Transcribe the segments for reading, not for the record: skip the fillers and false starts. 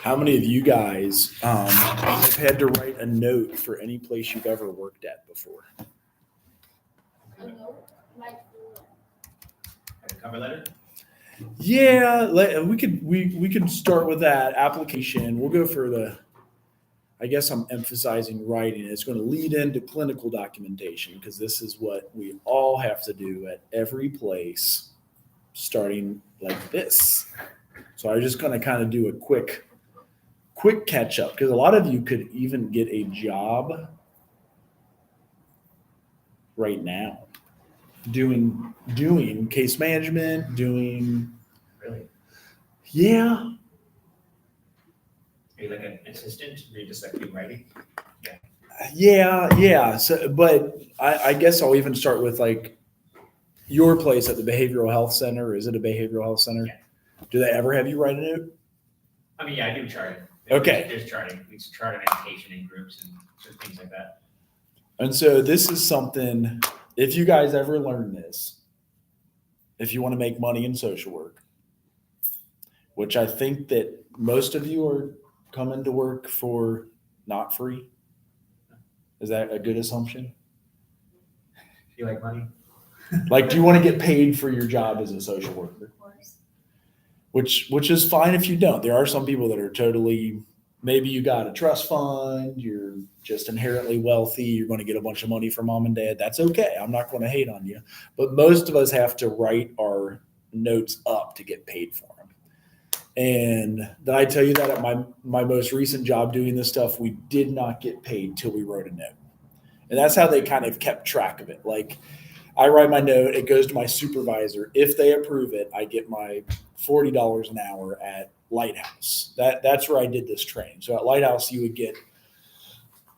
How many of you guys have had to write a note for any place you've ever worked at before? A note, like Like a cover letter? Yeah, we could start with that application. We'll go for the. I guess I'm emphasizing writing. It's going to lead into clinical documentation because this is what we all have to do at every place, starting like this. So I'm just going to kind of do a quick catch up because a lot of you could even get a job right now doing case management, doing Really? yeah. Are you like an assistant? Or you just like do writing? Yeah. So, but I guess I'll even start with like your place at the behavioral health center. Is it a behavioral health center? Yeah. Do they ever have you write a note? I mean, yeah, I do charting. Okay. There's charting. We chart an education in groups and just things like that. And so this is something, if you guys ever learn this, if you want to make money in social work, which I think that most of you are coming to work for not free. Is that a good assumption? You like money? Like, do you want to get paid for your job as a social worker? of course. Which is fine if you don't. There are some people that are totally, maybe you got a trust fund, you're just inherently wealthy, you're going to get a bunch of money from mom and dad. That's okay. I'm not going to hate on you. But most of us have to write our notes up to get paid for them. And did I tell you that at my most recent job doing this stuff, we did not get paid till we wrote a note. And that's how they kind of kept track of it. Like, I write my note, it goes to my supervisor. If they approve it, I get my $40 an hour at Lighthouse. That's where I did this training. So at Lighthouse, you would get,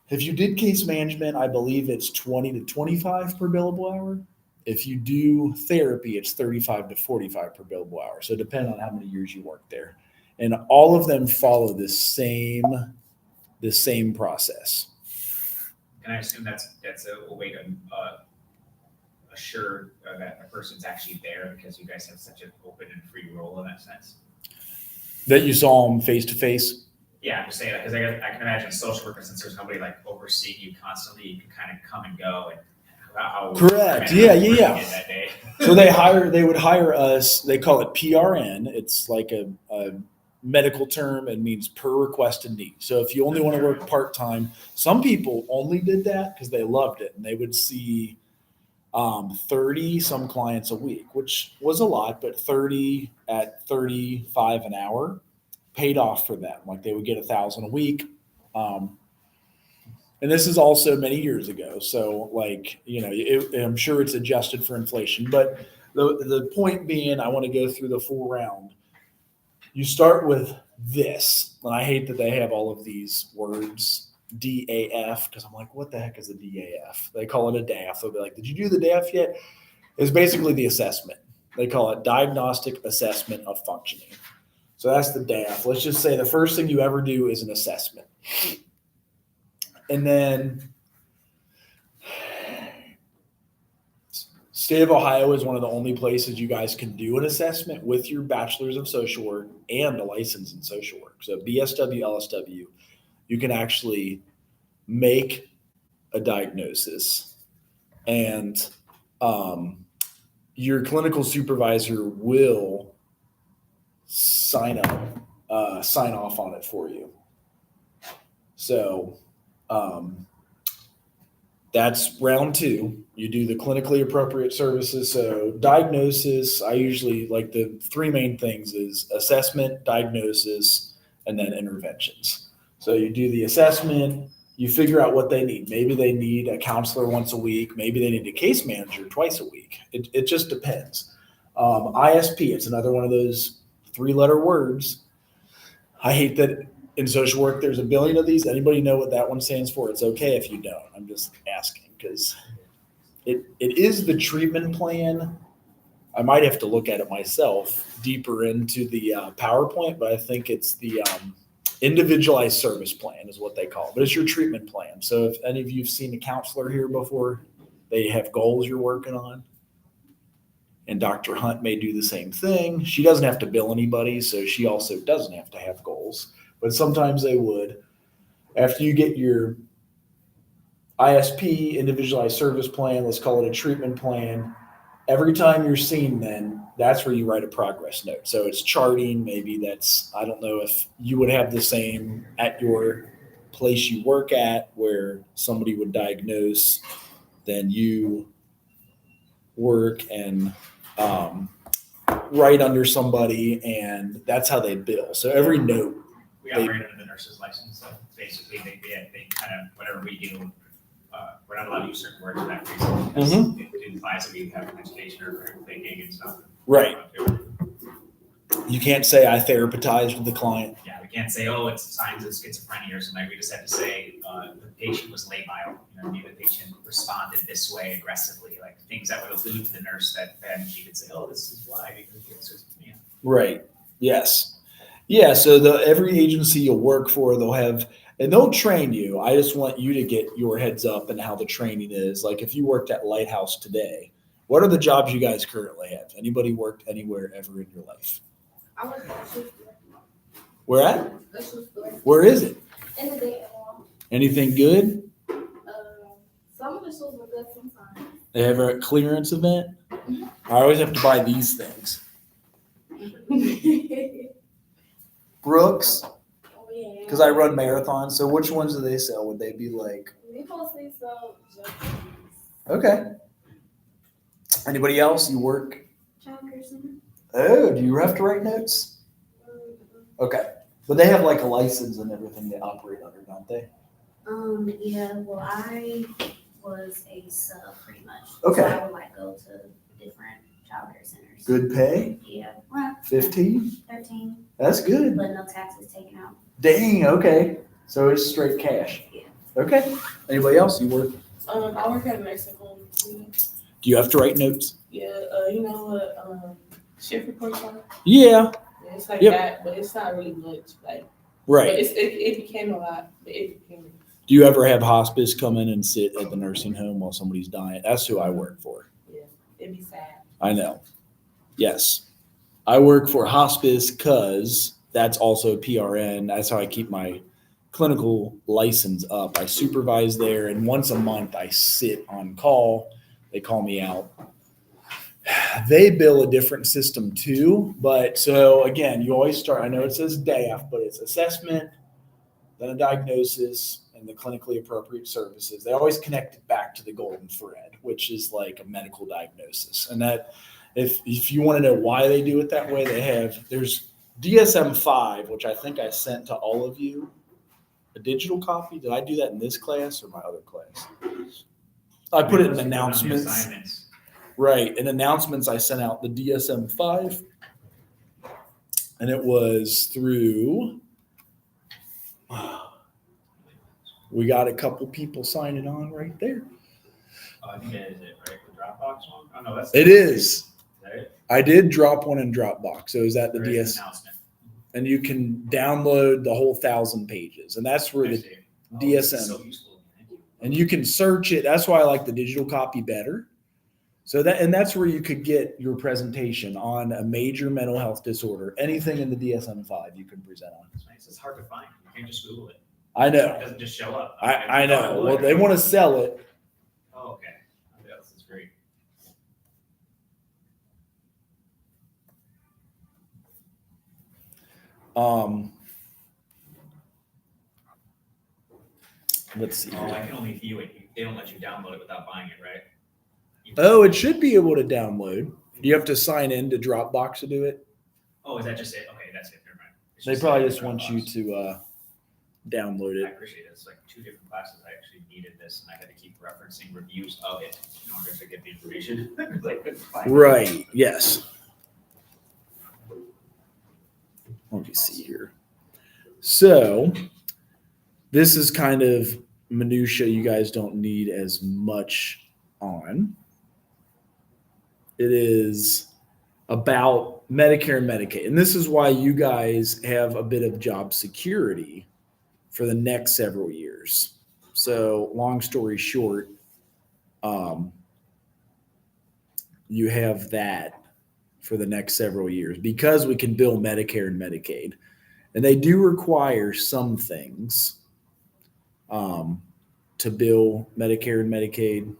if you did case management, I believe it's 20 to 25 per billable hour. If you do therapy, it's 35 to 45 per billable hour. So depending on how many years you work there. And all of them follow the same process. And I assume that's a way to assure that a person's actually there because you guys have such an open and free role in that sense. That you saw them face to face? Yeah, I'm just saying that because I can imagine social worker, since there's nobody like overseeing you constantly, you can kind of come and go and how correct. Yeah. That day. So they would hire us. They call it PRN. It's like a medical term. It means per requested need. So if you only want to work part-time, some people only did that because they loved it and they would see 30 some clients a week, which was a lot, but 30 at 35 an hour paid off for them. Like they would get 1,000 a week. And this is also many years ago. So like, I'm sure it's adjusted for inflation, but the point being, I want to go through the full round. You start with this, and I hate that they have all of these words, DAF, because I'm like, what the heck is a DAF? They call it a DAF. They'll be like, did you do the DAF yet? It's basically the assessment. They call it Diagnostic Assessment of Functioning. So that's the DAF. Let's just say the first thing you ever do is an assessment. And then State of Ohio is one of the only places you guys can do an assessment with your bachelor's of social work and a license in social work. So BSW, LSW, you can actually make a diagnosis, and your clinical supervisor will sign off on it for you. So that's round two. You do the clinically appropriate services. So diagnosis, I usually like the three main things is assessment, diagnosis, and then interventions. So you do the assessment, you figure out what they need. Maybe they need a counselor once a week. Maybe they need a case manager twice a week. It just depends. ISP, it's another one of those 3-letter words. I hate that in social work, there's a billion of these. Anybody know what that one stands for? It's okay if you don't. I'm just asking because it is the treatment plan. I might have to look at it myself deeper into the PowerPoint, but I think it's the individualized service plan is what they call it. But it's your treatment plan. So if any of you have seen a counselor here before, they have goals you're working on. And Dr. Hunt may do the same thing. She doesn't have to bill anybody, so she also doesn't have to have goals. but sometimes they would. After you get your ISP, individualized service plan, let's call it a treatment plan, every time you're seen, then that's where you write a progress note. So it's charting. Maybe that's, I don't know if you would have the same at your place you work at where somebody would diagnose, then you work and write under somebody, and that's how they bill. So every note. We operate under the nurse's license, so basically they kind of, whatever we do, we're not allowed to use certain words for that reason. It implies that we have an education or critical thinking and stuff. Right. You can't say I therapized with the client. Yeah, we can't say, oh, it's signs of schizophrenia or something. We just have to say the patient was labile. Maybe the patient responded this way aggressively, like things that would allude to the nurse that then she could say, oh, this is why, because it's schizophrenia. Right. Yes. Yeah. So every agency you'll work for, they'll have, and they'll train you. I just want you to get your heads up and how the training is. Like if you worked at Lighthouse today, what are the jobs you guys currently have? Anybody worked anywhere ever in your life? I work at the shoe store. Where at? The shoe store. Where is it? In the day mall. Anything good? Some of the shoes were good sometimes. They have a clearance event? I always have to buy these things. Brooks, Yeah. because I run marathons. So which ones do they sell? Would they be like? We mostly sell just Okay. Anybody else? You work? childcare center. Oh, do you have to write notes? Okay. But they have like a license and everything they operate under, don't they? Yeah, well, I was a sub pretty much. Okay. So I would like go to different childcare centers. Good pay? Yeah, well, 15? 13, That's good. but no taxes taken out. Dang, okay. So it's straight cash. Yeah. Okay. Anybody else? You work? I work at a nursing home. Do you have to write notes? Yeah, you know what shift reports are? Yeah. Yeah, it's like Yep. that, but it's not really much. Like, Right. But it became a lot. But it became. Do you ever have hospice come in and sit at the nursing home while somebody's dying? That's who I work for. Yeah, it'd be sad. I know. Yes. I work for hospice because that's also PRN. That's how I keep my clinical license up. I supervise there, and once a month I sit on call. They call me out. They bill a different system too, but so again, you always start, I know it says DAF, but it's assessment, then a diagnosis, and the clinically appropriate services. They always connect it back to the golden thread, which is like a medical diagnosis. And that if you want to know why they do it that way, there's DSM-5, which I think I sent to all of you, a digital copy. Did I do that in this class or my other class? I put it in announcements. Right. In announcements, I sent out the DSM-5, and it was through, we got a couple people signing on right there. I think it is it, right? The Dropbox one? Oh, no, that's. It is. Is that it? I did drop one in Dropbox. So is that the There is DS? an announcement. And you can download the whole 1,000 pages. And that's where I the see. Oh, DSM. this is so useful. Thank you. And you can search it. That's why I like the digital copy better. So that's where you could get your presentation on a major mental health disorder. Anything in the DSM-5 you can present on. It's nice. It's hard to find. You can't just Google it. I It know. doesn't just show up. I know. Well, they want to sell it. Oh, okay. Yeah, this is great. Let's see. Oh, I can only view it. They don't let you download it without buying it, right? Oh, it should be able to download. You have to sign in to Dropbox to do it. Oh, is that just it? Okay, that's it. Never mind. It's They probably like just want you Dropbox. to download I it. appreciate it. It's like 2 different classes. I actually needed this, and I had to keep referencing reviews of it in order to get the information. Like, couldn't find it. Right. Yes. Let me see here. So this is kind of minutia you guys don't need as much on. It is about Medicare and Medicaid. And this is why you guys have a bit of job security for the next several years. So long story short, you have that for the next several years because we can bill Medicare and Medicaid. And they do require some things to bill Medicare and Medicaid.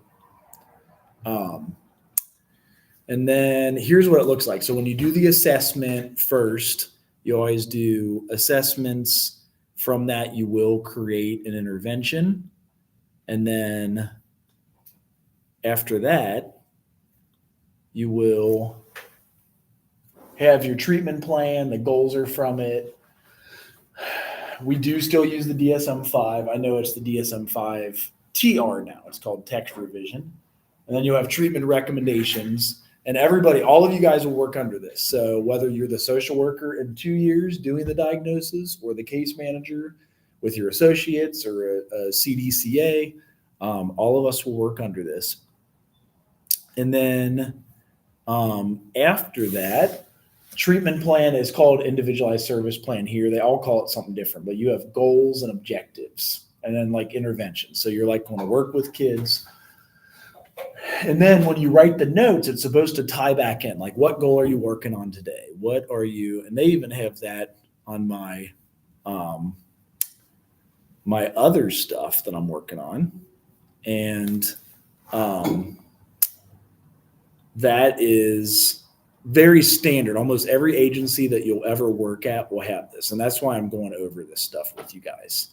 And then here's what it looks like. So when you do the assessment first, you always do assessments. From that, you will create an intervention. And then after that, you will have your treatment plan. The goals are from it. We do still use the DSM-5. I know it's the DSM-5 TR now. It's called text revision. And then you'll have treatment recommendations. And everybody, all of you guys will work under this. So whether you're the social worker in 2 years doing the diagnosis or the case manager with your associates or a CDCA, all of us will work under this. And then after that, treatment plan is called individualized service plan here. They all call it something different, but you have goals and objectives and then like interventions. So you're like going to work with kids. And then when you write the notes, it's supposed to tie back in. Like, what goal are you working on today? What are you? And they even have that on my my other stuff that I'm working on. And that is very standard. Almost every agency that you'll ever work at will have this. And that's why I'm going over this stuff with you guys.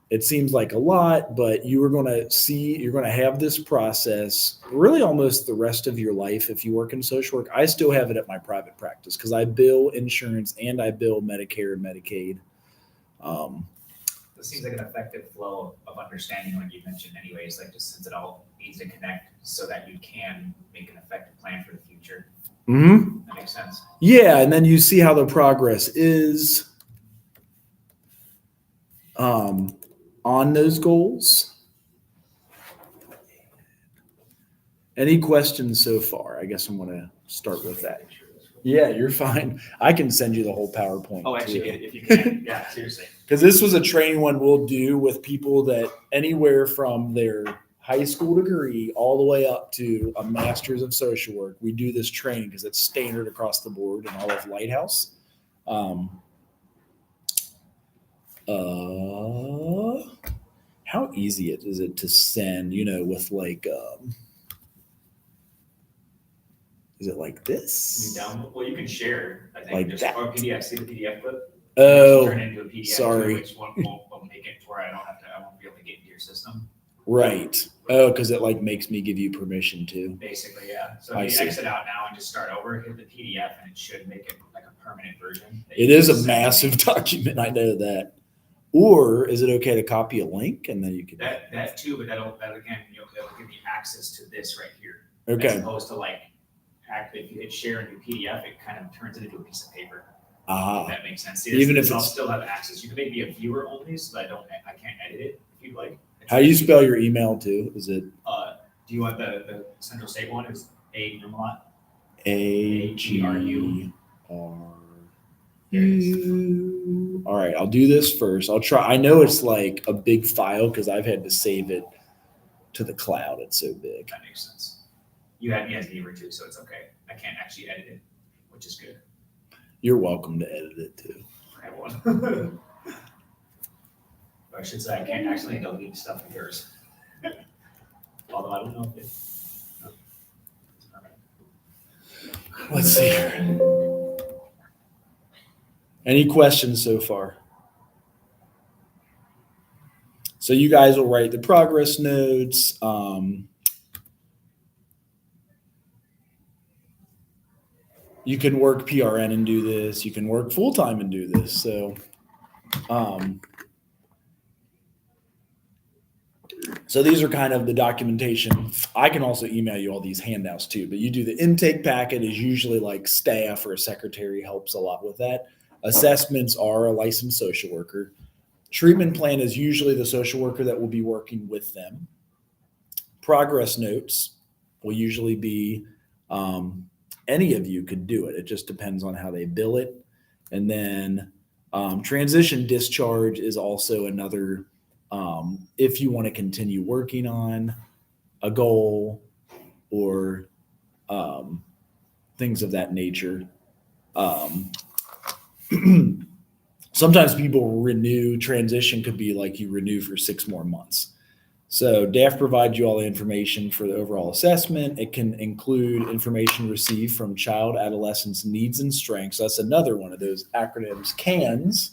It seems like a lot, but you're going to have this process really almost the rest of your life if you work in social work. I still have it at my private practice because I bill insurance and I bill Medicare and Medicaid. It seems like an effective flow of understanding, like you mentioned anyways, like just since it all needs to connect so that you can make an effective plan for the future. Mm-hmm. That makes sense. Yeah, and then you see how the progress is on those goals. Any questions so far? I guess I'm going to start with that. Yeah, you're fine. I can send you the whole PowerPoint. Oh, actually, too. if you can, yeah, seriously. Because this was a training one we'll do with people that anywhere from their high school degree all the way up to a master's of social work. We do this training because it's standard across the board in all of Lighthouse. How easy is it to send, with like, is it like this? Well, you can share, I think, Like just that. or PDF. See the PDF clip? Oh, Turn it into a PDF. sorry. Which one will make it to where I won't be able to get into your system. right. Oh, because it like makes me give you permission to. Basically, yeah. So I if you see. exit out now and just start over, hit the PDF, and it should make it like a permanent version. It is a massive document. I know that. Or is it okay to copy a link and then you can? That too, but that again, that'll give you access to this right here. Okay. As opposed to like, if you hit share into a PDF, it kind of turns it into a piece of paper. If that makes sense. See, Even if I'll it's- still have access. You can make me a viewer only, so that I can't edit it if you'd like. How do you spell your email too? Is it Do you want the Central State one? Is A Nirmalat? AGRU? There it is. All right, I'll do this first. I'll try. I know it's like a big file because I've had to save it to the cloud. It's so big. That makes sense. You had me as viewer too, so it's okay. I can't actually edit it, which is good. You're welcome to edit it too. I have one. Or I should say, I can't actually delete stuff of yours. Although I don't know if it. No. All right. Let's see here. Any questions so far? So you guys will write the progress notes. You can work PRN and do this. You can work full-time and do this. So these are kind of the documentation. I can also email you all these handouts too, but you do the intake packet is usually like staff or a secretary helps a lot with that. Assessments are a licensed social worker. Treatment plan is usually the social worker that will be working with them. Progress notes will usually be any of you could do it. It just depends on how they bill it. And then transition discharge is also another, if you want to continue working on a goal or things of that nature. Sometimes people renew. Transition could be like you renew for 6 more months. So DAF provides you all the information for the overall assessment. It can include information received from child adolescents needs and strengths. That's another one of those acronyms, CANs.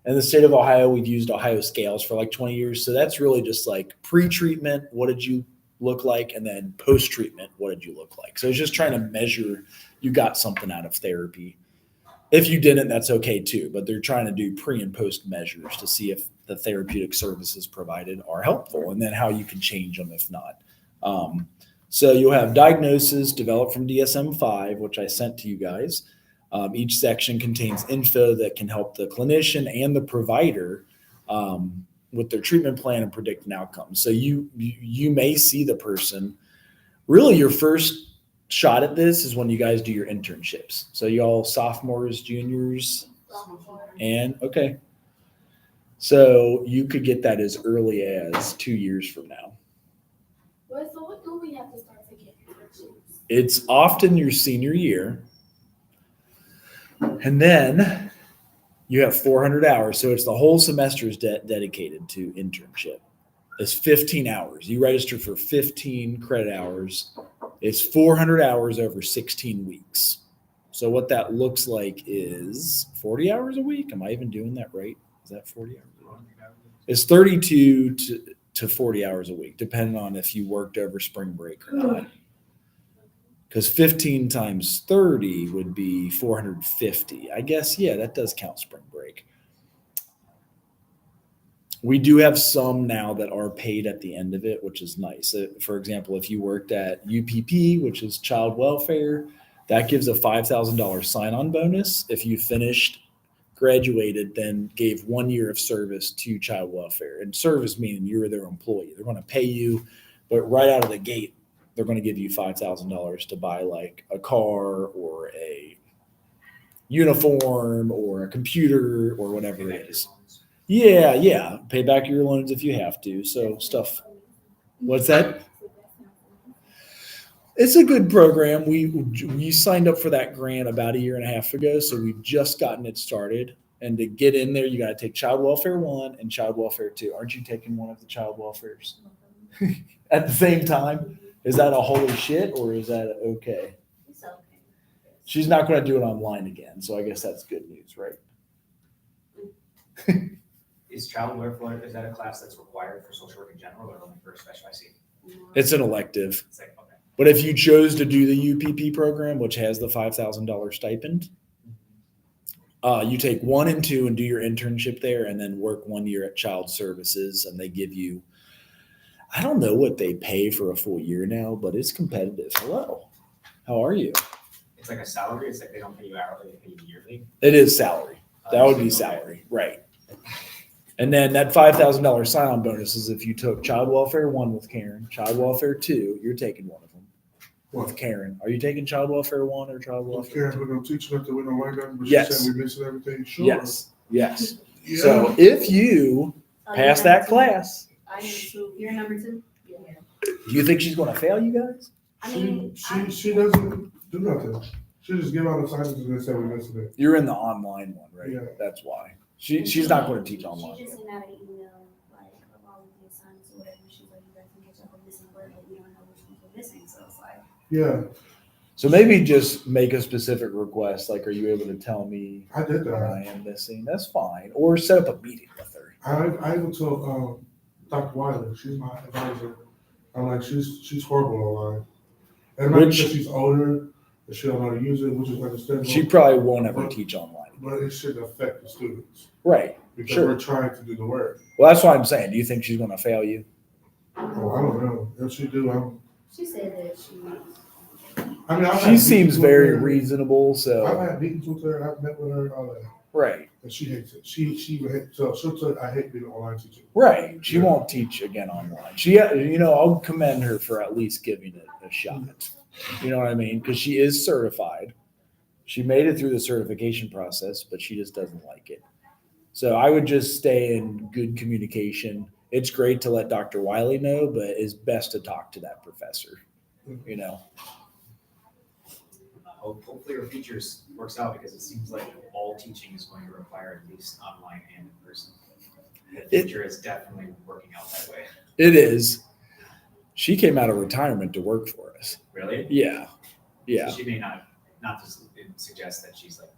In the state of Ohio, we've used Ohio scales for like 20 years. So that's really just like pre-treatment, what did you look like? And then post-treatment, what did you look like? So it's just trying to measure you got something out of therapy. If you didn't, that's okay too. But they're trying to do pre and post measures to see if the therapeutic services provided are helpful and then how you can change them if not. So you'll have diagnoses developed from DSM-5, which I sent to you guys. Each section contains info that can help the clinician and the provider with their treatment plan and predicting outcomes. So you may see the person. Really, your first shot at this is when you guys do your internships. So y'all sophomores, juniors, and okay. So you could get that as early as 2 years from now. Wait, so what do we have to start taking internships? It's often your senior year. And then you have 400 hours. So it's the whole semester is dedicated to internship. It's 15 hours. You register for 15 credit hours. It's 400 hours over 16 weeks. So what that looks like is 40 hours a week. Am I even doing that right? Is that 40 hours a week? It's 32 to 40 hours a week, depending on if you worked over spring break or not. Because 15 times 30 would be 450. I guess, yeah, that does count spring break. We do have some now that are paid at the end of it, which is nice. For example, if you worked at UPP, which is child welfare, that gives a $5,000 sign-on bonus. If you finished, graduated, then gave 1 year of service to child welfare. And service meaning you're their employee. They're going to pay you, but right out of the gate, they're going to give you $5,000 to buy like a car or a uniform or a computer or whatever it is. Yeah. Pay back your loans if you have to. So stuff. What's that? It's a good program. We signed up for that grant about 1.5 years ago, so we've just gotten it started. And to get in there, you got to take Child Welfare 1 and Child Welfare 2. Aren't you taking one of the Child Welfares at the same time? Is that a holy shit or is that okay? It's okay. She's not going to do it online again, so I guess that's good news, right? Is child welfare, is that a class that's required for social work in general or only for special IC? It's an elective. It's like, okay. But if you chose to do the UPP program, which has the $5,000 stipend, you take 1 and 2 and do your internship there and then work 1 year at Child Services. And they give you, I don't know what they pay for a full year now, but it's competitive. Hello. How are you? It's like a salary. It's like they don't pay you hourly, they pay you yearly. It is salary. That would be salary. Right. And then that $5,000 sign-on bonus is if you took Child Welfare 1 with Karen, Child Welfare 2, you're taking one of them with Karen. Are you taking Child Welfare 1 or Child Welfare 2? Karen, we're gonna teach nothing, we don't like that, but Yes. she said we missing everything, sure. Yes. Yeah. So if you pass that class, I am too. You're number 2? Yeah. do you think she's going to fail you guys? I mean, She doesn't do nothing. She just give out assignments and then say we missing it. You're in the online one, right? Yeah. That's why. She's not going to teach She online. just sent out an email, like, of all of the assignments or whatever. She's like, you guys can catch up on missing work, but we don't know which ones are missing. So it's like, Yeah, So maybe just make a specific request. Like, are you able to tell me I did what I that. am missing? That's fine. Or set up a meeting with her. I even told, Dr. Wiley, she's my advisor. I'm like, she's horrible online. And maybe Which- because she's older, and she don't know how to use it, which is understandable. She probably won't ever teach online. But it shouldn't affect the students, Right. because Sure. we're trying to do the work. Well, that's what I'm saying. Do you think she's going to fail you? Oh, I don't know. If she do, she said that she, I mean, I've had She meetings seems with very her. reasonable. I've So, had meetings with her, I've met with her, all that, right. and she hates it. She would hate, so she'll tell, I hate being an online teacher. Right. She won't teach again online. I'll commend her for at least giving it a shot. You know what I mean? Because she is certified. She made it through the certification process, but she just doesn't like it. So I would just stay in good communication. It's great to let Dr. Wiley know, but it's best to talk to that professor. You know, hopefully our futures works out because it seems like all teaching is going to require at least online and in person. The future is definitely working out that way. It is. She came out of retirement to work for us. Really? Yeah. Yeah. So she may not to suggest that she's like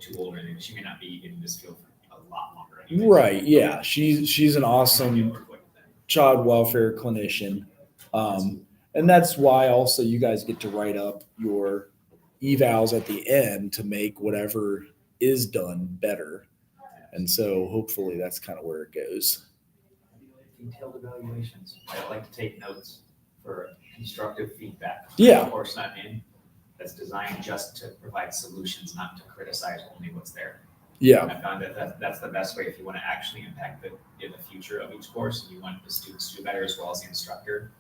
too old or anything. She may not be in this field for a lot longer. Anyway. Right. Yeah. She's an Might awesome work with them. child welfare clinician. And that's why also you guys get to write up your evals at the end to make whatever is done better. And so hopefully that's kind of where it goes. Detailed evaluations. I like to take notes for constructive feedback. Yeah. Of course, not in. That's designed just to provide solutions, not to criticize only what's there. Yeah. I found that that's the best way if you want to actually impact the future of each course and you want the students to do better as well as the instructor.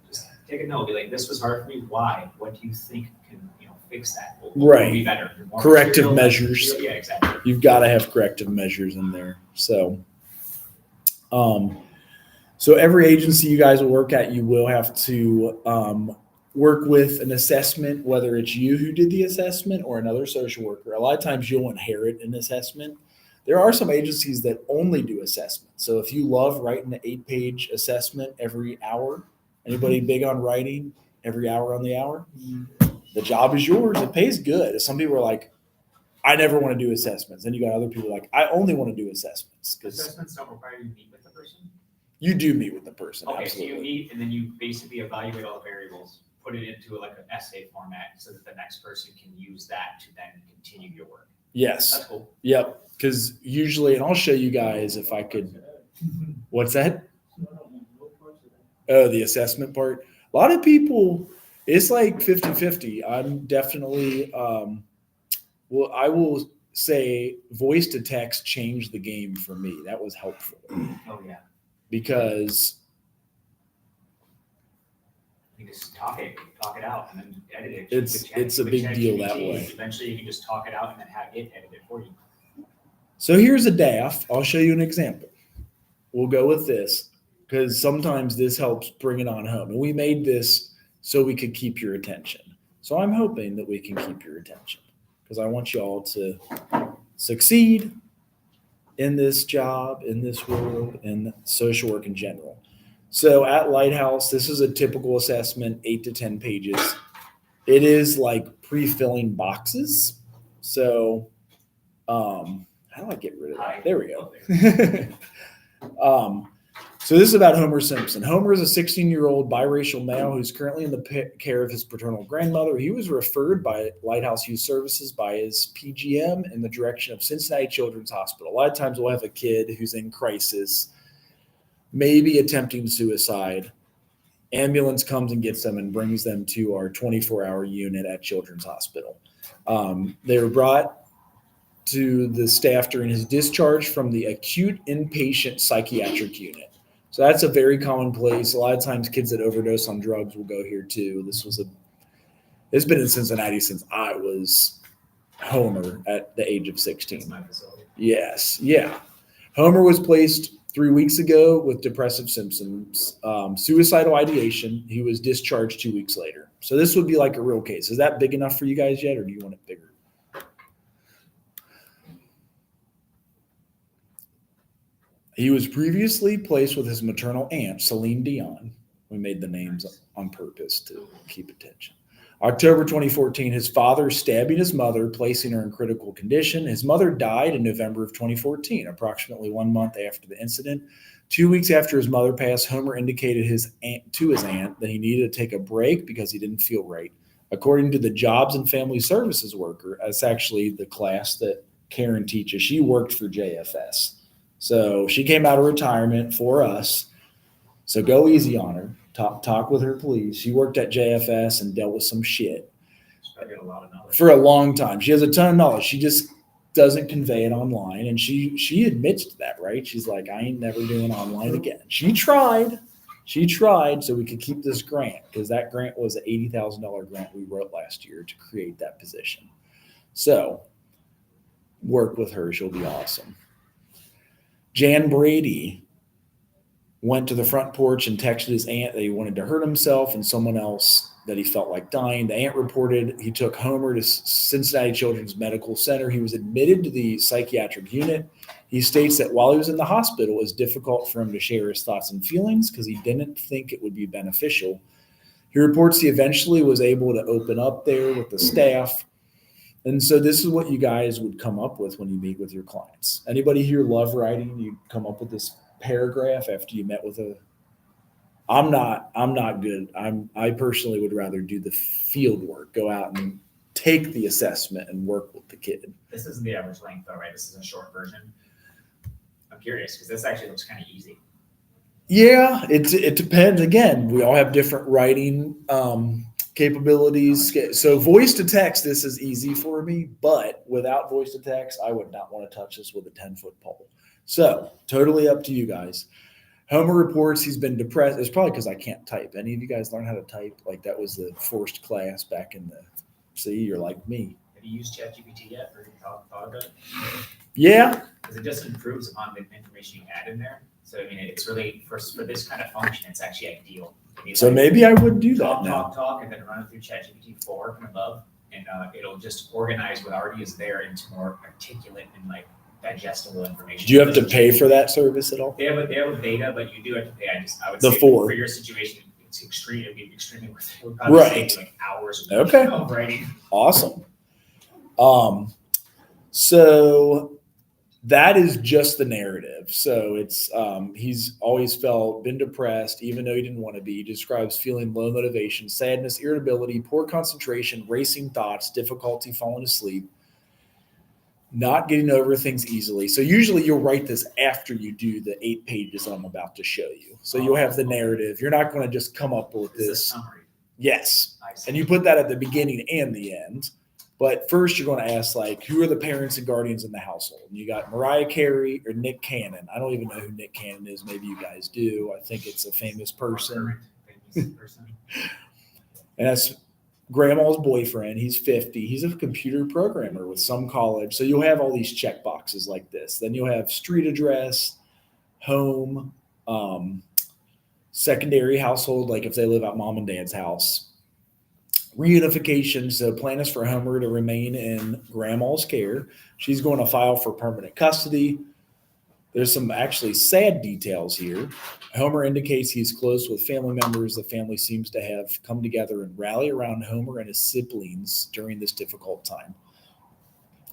Just take a note, be like, this was hard for me. Why? What do you think can fix that? What Right. will be better? More Corrective material, less measures. material? Yeah, exactly. You've got to have corrective measures in there. So every agency you guys will work at, you will have to work with an assessment, whether it's you who did the assessment or another social worker. A lot of times you'll inherit an assessment. There are some agencies that only do assessment. So if you love writing an 8-page assessment every hour, anybody big on writing every hour on the hour? The job is yours. It pays good. Some people are like, I never want to do assessments. Then you got other people like, I only want to do assessments because Assessments don't require you to meet with the person. you do meet with the person. Okay, Absolutely. so you meet and then you basically evaluate all the variables, put it into like an essay format so that the next person can use that to then continue your work. Yes. That's cool. Yep. Because usually, and I'll show you guys if I could. What's that? Oh, the assessment part. A lot of people, it's like 50-50. I'm definitely, well, I will say voice to text changed the game for me. That was helpful Oh, yeah. because You just talk it out and then edit it. It's a big deal that way. Eventually you can just talk it out and then have it edit it for you. So here's a DAF. I'll show you an example. We'll go with this because sometimes this helps bring it on home. And we made this so we could keep your attention. So I'm hoping that we can keep your attention because I want y'all to succeed in this job, in this world, in social work in general. So at Lighthouse, this is a typical assessment, 8 to 10 pages. It is like pre-filling boxes. So, how do I get rid of that? There we go. So this is about Homer Simpson. Homer is a 16-year-old biracial male who's currently in the care of his paternal grandmother. He was referred by Lighthouse Youth Services by his PGM in the direction of Cincinnati Children's Hospital. A lot of times we'll have a kid who's in crisis, maybe attempting suicide. Ambulance comes and gets them and brings them to our 24-hour unit at Children's Hospital. They were brought to the staff during his discharge from the acute inpatient psychiatric unit. So that's a very common place. A lot of times kids that overdose on drugs will go here too. It's been in Cincinnati since I was Homer at the age of 16. That's my facility. Yes. Yeah. Homer was placed 3 weeks ago with depressive symptoms, suicidal ideation. He was discharged 2 weeks later. So this would be like a real case. Is that big enough for you guys yet, or do you want it bigger? He was previously placed with his maternal aunt, Celine Dion. We made the names on purpose to keep attention. October 2014, his father stabbing his mother, placing her in critical condition. His mother died in November of 2014, approximately 1 month after the incident. 2 weeks after his mother passed, Homer indicated to his aunt that he needed to take a break because he didn't feel right. According to the Jobs and Family Services worker, that's actually the class that Karen teaches. She worked for JFS. So she came out of retirement for us. So go easy on her. Talk with her, please. She worked at JFS and dealt with some shit She's probably got a lot of knowledge. for a long time. She has a ton of knowledge. She just doesn't convey it online. And she admits to that, right? She's like, I ain't never doing online again. She tried so we could keep this grant because that grant was an $80,000 grant we wrote last year to create that position. So work with her. She'll be awesome. Jan Brady went to the front porch and texted his aunt that he wanted to hurt himself, and someone else that he felt like dying. The aunt reported he took Homer to Cincinnati Children's Medical Center. He was admitted to the psychiatric unit. He states that while he was in the hospital, it was difficult for him to share his thoughts and feelings because he didn't think it would be beneficial. He reports he eventually was able to open up there with the staff. And so this is what you guys would come up with when you meet with your clients. Anybody here love writing? You come up with this paragraph after you met with a I'm not good. I personally would rather do the field work, go out and take the assessment and work with the kid. This isn't the average length though, right? This is a short version. I'm curious because this actually looks kind of easy. Yeah, it depends. Again, we all have different writing capabilities. So voice to text, this is easy for me, but without voice to text, I would not want to touch this with a 10-foot pole. So totally up to you guys. Homer reports he's been depressed. It's probably because I can't type. Any of you guys learn how to type? Like that was the forced class back in the, see, you're like me. Have you used ChatGPT yet or thought about it? Yeah. Because it just improves upon the information you add in there. So, I mean, it's really, for this kind of function, it's actually ideal. So maybe I would do that now. Talk, and then run it through ChatGPT 4 and above, and it'll just organize what already is there into more articulate and like digestible information. Do you have to pay for that service at all? They have a beta, but you do have to pay. I would The say 4. for your situation, it'd be extremely worth it. It would probably Right. save like hours Okay. of writing. Awesome. So that is just the narrative. So it's he's always been depressed, even though he didn't want to be. He describes feeling low motivation, sadness, irritability, poor concentration, racing thoughts, difficulty falling asleep, not getting over things easily. So usually you'll write this after you do the 8 pages I'm about to show you. So you'll have the narrative. You're not going to just come up with This is a this. summary. Yes. I see. And you put that at the beginning and the end. But first, you're going to ask, like, who are the parents and guardians in the household? And you got Mariah Carey or Nick Cannon. I don't even know who Nick Cannon is. Maybe you guys do. I think it's a famous person. Famous person. And that's grandma's boyfriend. He's 50. He's a computer programmer with some college. So you'll have all these check boxes like this. Then you'll have street address, home, secondary household, like if they live at mom and dad's house. Reunification. So plan is for Homer to remain in grandma's care. She's going to file for permanent custody. There's some actually sad details here. Homer indicates he's close with family members. The family seems to have come together and rally around Homer and his siblings during this difficult time.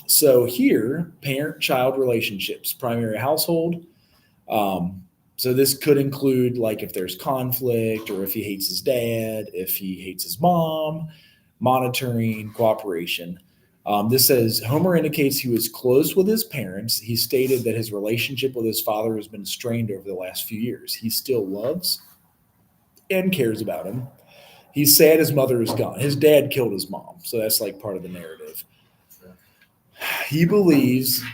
So here, parent-child relationships, primary household. So this could include like if there's conflict or if he hates his dad, if he hates his mom, monitoring, cooperation. This says Homer indicates he was close with his parents. He stated that his relationship with his father has been strained over the last few years. He still loves and cares about him. He's sad his mother is gone. His dad killed his mom. So that's like part of the narrative. He believes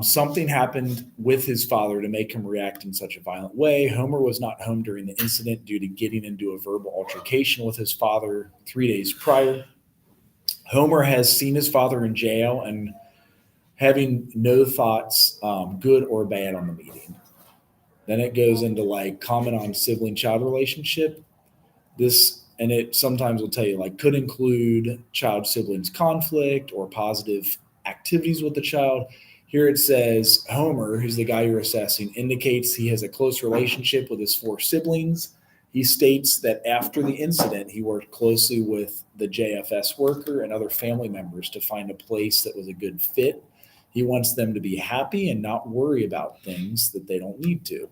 something happened with his father to make him react in such a violent way. Homer was not home during the incident due to getting into a verbal altercation with his father 3 days prior. Homer has seen his father in jail and having no thoughts, good or bad, on the meeting. Then it goes into like comment on sibling-child relationship. And it sometimes will tell you like could include child-siblings conflict or positive activities with the child. Here it says Homer, who's the guy you're assessing, indicates he has a close relationship with his 4 siblings. He states that after the incident, he worked closely with the JFS worker and other family members to find a place that was a good fit. He wants them to be happy and not worry about things that they don't need to.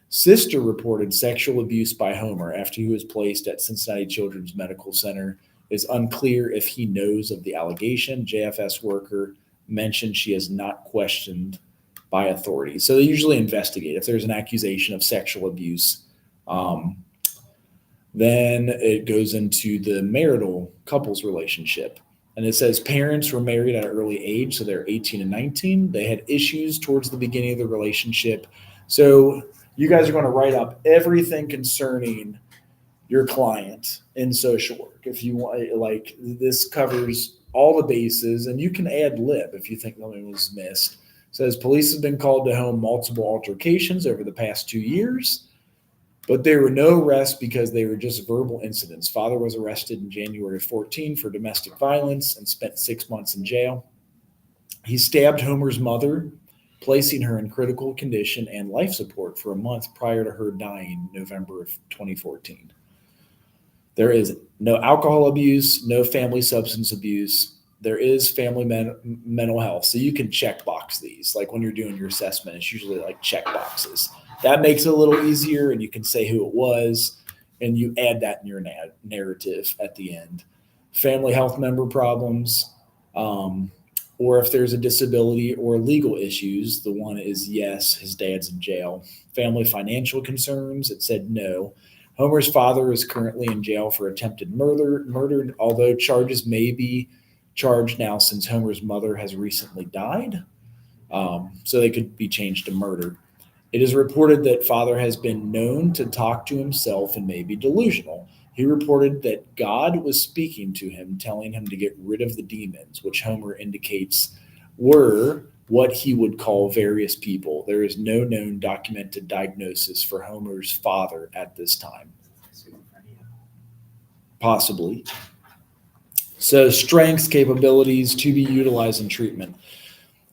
Sister reported sexual abuse by Homer after he was placed at Cincinnati Children's Medical Center. It's unclear if he knows of the allegation. JFS worker mentioned she is not questioned by authorities. So they usually investigate if there's an accusation of sexual abuse. Then it goes into the marital couples relationship. And it says parents were married at an early age, so they're 18 and 19. They had issues towards the beginning of the relationship. So you guys are going to write up everything concerning your client in social work. If you want, like this covers all the bases, and you can add lib if you think something was missed. It says police have been called to home multiple altercations over the past 2 years. But there were no arrests because they were just verbal incidents. Father was arrested in January of 14 for domestic violence and spent 6 months in jail. He stabbed Homer's mother, placing her in critical condition and life support for a month prior to her dying November of 2014. There is no alcohol abuse, no family substance abuse. There is family mental health. So you can check box these. Like when you're doing your assessment, it's usually like check boxes. That makes it a little easier, and you can say who it was, and you add that in your narrative at the end. Family health member problems, or if there's a disability or legal issues, the one is yes, his dad's in jail. Family financial concerns, it said no. Homer's father is currently in jail for attempted murder, although charges may be charged now since Homer's mother has recently died. So they could be changed to murder. It is reported that father has been known to talk to himself and may be delusional. He reported that God was speaking to him, telling him to get rid of the demons, which Homer indicates were what he would call various people. There is no known documented diagnosis for Homer's father at this time. Possibly. So strengths, capabilities to be utilized in treatment.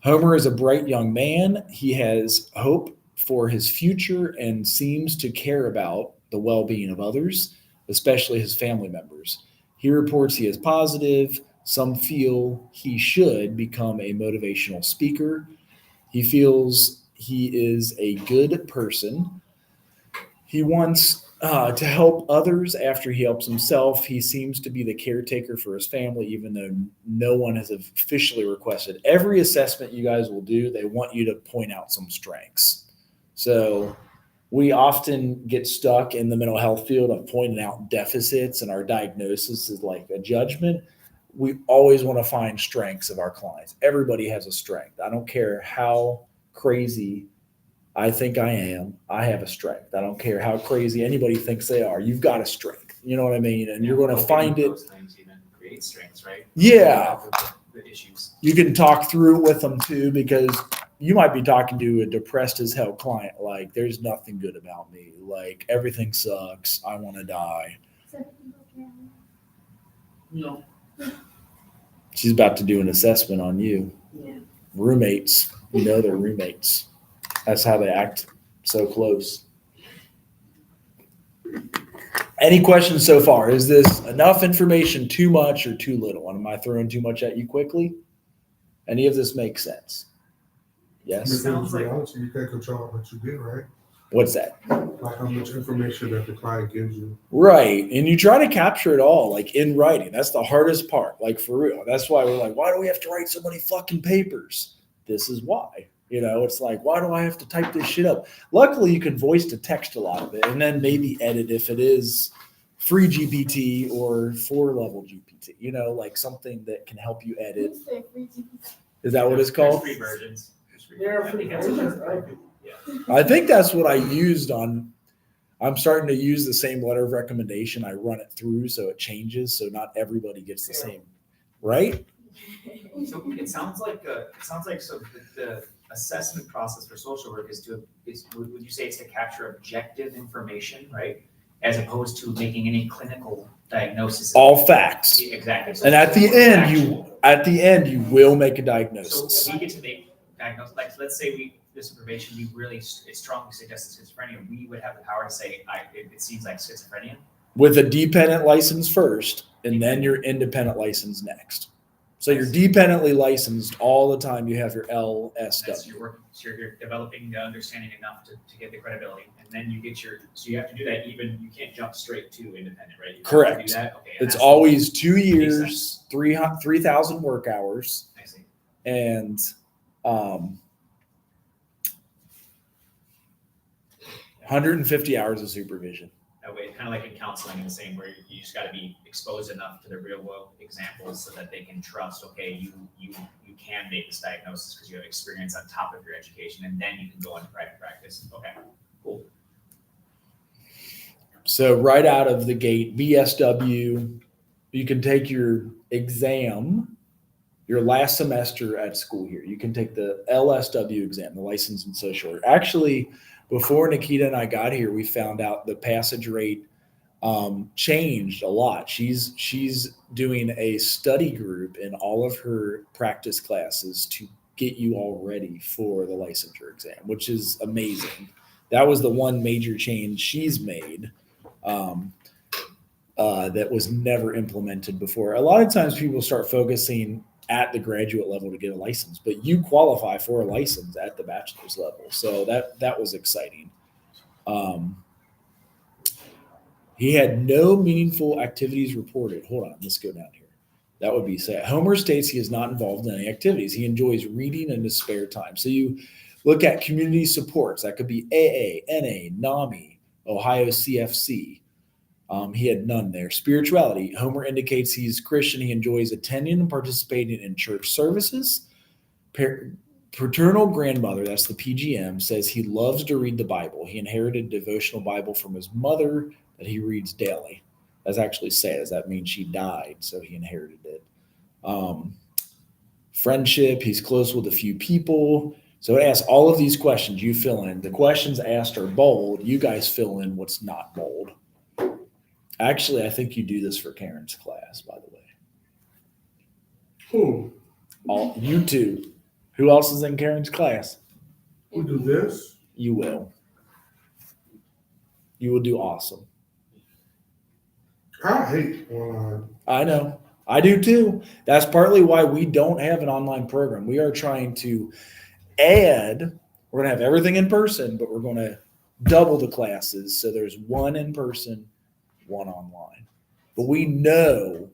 Homer is a bright young man. He has hope for his future and seems to care about the well-being of others, especially his family members. He reports he is positive. Some feel he should become a motivational speaker. He feels he is a good person. He wants to help others after he helps himself. He seems to be the caretaker for his family, even though no one has officially requested. Every assessment you guys will do, they want you to point out some strengths. So we often get stuck in the mental health field of pointing out deficits, and our diagnosis is like a judgment. We always want to find strengths of our clients. Everybody has a strength. I don't care how crazy I think I am. I have a strength. I don't care how crazy anybody thinks they are. You've got a strength. You know what I mean? And you're going to find it. Those things even create strengths, right? Yeah. The issues. You can talk through it with them too, because you might be talking to a depressed as hell client. Like, there's nothing good about me. Like, everything sucks. I want to die. No. She's about to do an assessment on you. Yeah. Roommates, you know they're roommates. That's how they act so close. Any questions so far? Is this enough information, too much, or too little? And am I throwing too much at you quickly? Any of this make sense? Yes? Because Sounds like- reality, you can't control what you get, right? What's that? Like how much information that the client gives you. Right. And you try to capture it all, like in writing. That's the hardest part, like for real. That's why we're like, why do we have to write so many fucking papers? This is why. You know, it's like, why do I have to type this shit up? Luckily, you can voice to text a lot of it and then maybe edit if it is free GPT or 4-level GPT, you know, like something that can help you edit. Is that what it's called? There's free versions. There are I free think that's versions. what- I think that's what I used on. I'm starting to use the same letter of recommendation. I run it through so it changes, so not everybody gets the same, right? So it sounds like so the assessment process for social work would you say it's to capture objective information, right? As opposed to making any clinical diagnosis. All facts. Yeah, exactly. So And at the it's end, you will make a so diagnosis. we get to make diagnosis. Like, let's say this information, we really strongly suggest schizophrenia. We would have the power to say, it seems like schizophrenia. With a dependent license first, and then your independent license next. So you're dependently licensed all the time. You have your That's LSW. your work. So you're developing the understanding enough to get the credibility, and then you get so you have to do that. Even you can't jump straight to independent, right? You have to Correct. do that. Okay. and It's that's always 2 Makes years, 3,000 work hours, I see. and 150 hours of supervision. That way, kind of like in counseling, the same where you just got to be exposed enough to the real world examples so that they can trust. Okay, you can make this diagnosis because you have experience on top of your education, and then you can go into private practice. Okay, cool. So right out of the gate, BSW, you can take your exam, your last semester at school here. You can take the LSW exam, the license in social work. Actually, before Nikita and I got here, we found out the passage rate changed a lot. She's doing a study group in all of her practice classes to get you all ready for the licensure exam, which is amazing. That was the one major change she's made that was never implemented before. A lot of times people start focusing at the graduate level to get a license, but you qualify for a license at the bachelor's level. So that was exciting. He had no meaningful activities reported. Hold on, let's go down here. That would be sad. Homer states he is not involved in any activities. He enjoys reading in his spare time. So you look at community supports. That could be AA, NA, NAMI, Ohio CFC. He had none there. Spirituality. Homer indicates he's Christian. He enjoys attending and participating in church services. Paternal grandmother, that's the PGM, says he loves to read the Bible. He inherited a devotional Bible from his mother that he reads daily. That's actually sad. That means she died, so he inherited it. Friendship, he's close with a few people. So it asks all of these questions. You fill in. The questions asked are bold. You guys fill in what's not bold. Actually, I think you do this for Karen's class, by the way. Who? You two. Who else is in Karen's class? We do this? You will. You will do awesome. I hate online. I know. I do too. That's partly why we don't have an online program. We are trying to add, we're going to have everything in person, but we're going to double the classes. So there's one in person, one online. But we know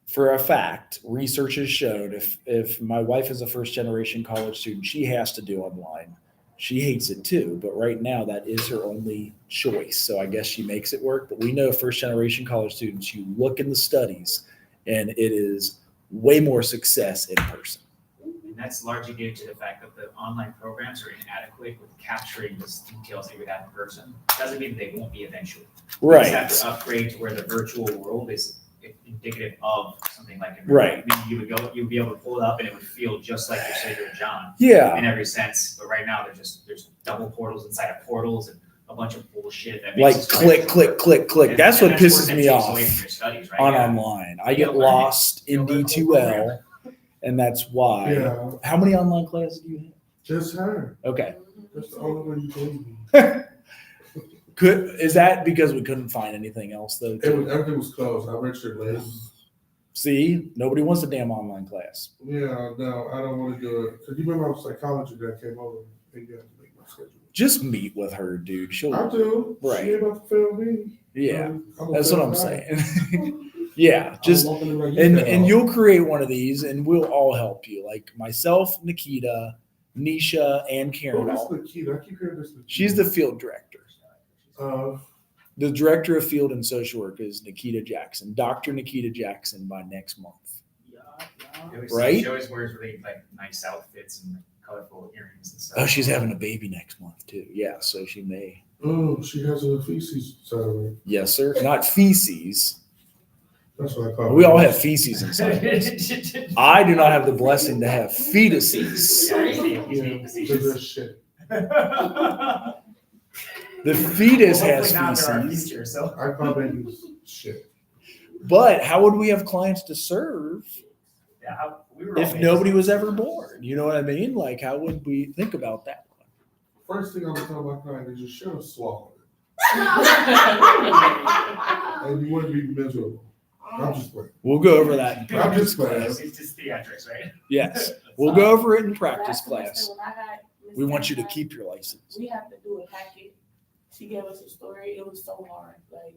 for a fact, research has shown if my wife is a first generation college student, she has to do online. She hates it too, but right now that is her only choice. So I guess she makes it work. But we know first generation college students, you look in the studies and it is way more success in person. And that's largely due to the fact that the online programs are inadequate with capturing the details that you would have in person. Doesn't mean they won't be eventually. You just have to upgrade to where the virtual world is indicative of something like it. Right. I mean, you would be able to pull it up and it would feel just like your Savior John. Yeah. In every sense. But right now there's double portals inside of portals and a bunch of bullshit that Like makes click. That's what pisses work that me takes off away from your studies, right? on Yeah. online. I You get don't learn it. lost in You don't learn the whole D2L, and that's why. Yeah, How many online classes do you have? just her. Okay. That's the only one you gave me. Is that because we couldn't find anything else though? Everything was closed. I registered late. See, nobody wants a damn online class. Yeah, no, I don't want to do it. Because you remember our psychology that came over and you had to make my schedule. Just meet with her, dude. I She'll. do. Right. She ain't about to fail me. Yeah, I'm a that's what fail I'm guy. saying. Yeah, I'm just walking in like and failed. you'll create one of these, and we'll all help you. Like myself, Nikita, Nisha, and Oh, Karen. that's all. Nikita. I keep hearing this. Nikita. She's the field director. The director of field and social work is Nikita Jackson, Dr. Nikita Jackson by next month. Right? She always wears really like nice outfits and colorful earrings and stuff. Oh, she's having a baby next month too. Yeah, so she may. Oh, she has a feces side of her. Yes, sir. Not feces. That's what I call it. We all have feces inside of us. I do not have the blessing to have fetuses. Yeah, because that's shit. The fetus Well, has hopefully not, they're our feces. future, so. I call babies shit. But how would we have clients to serve Yeah, we were all if made nobody the was same. ever born? You know what I mean? Like, how would we think about that? First thing I'm gonna tell my client is you should have swallowed it, and you wouldn't be miserable. I'm just playing. We'll go over that in I'm practice just playing. class. It's just theatrics, right? Yes, we'll go over it in practice Last semester class. when I had Miss We want you to Tanya, keep your license. We have to do a packet. She gave us a story. It was so hard. Like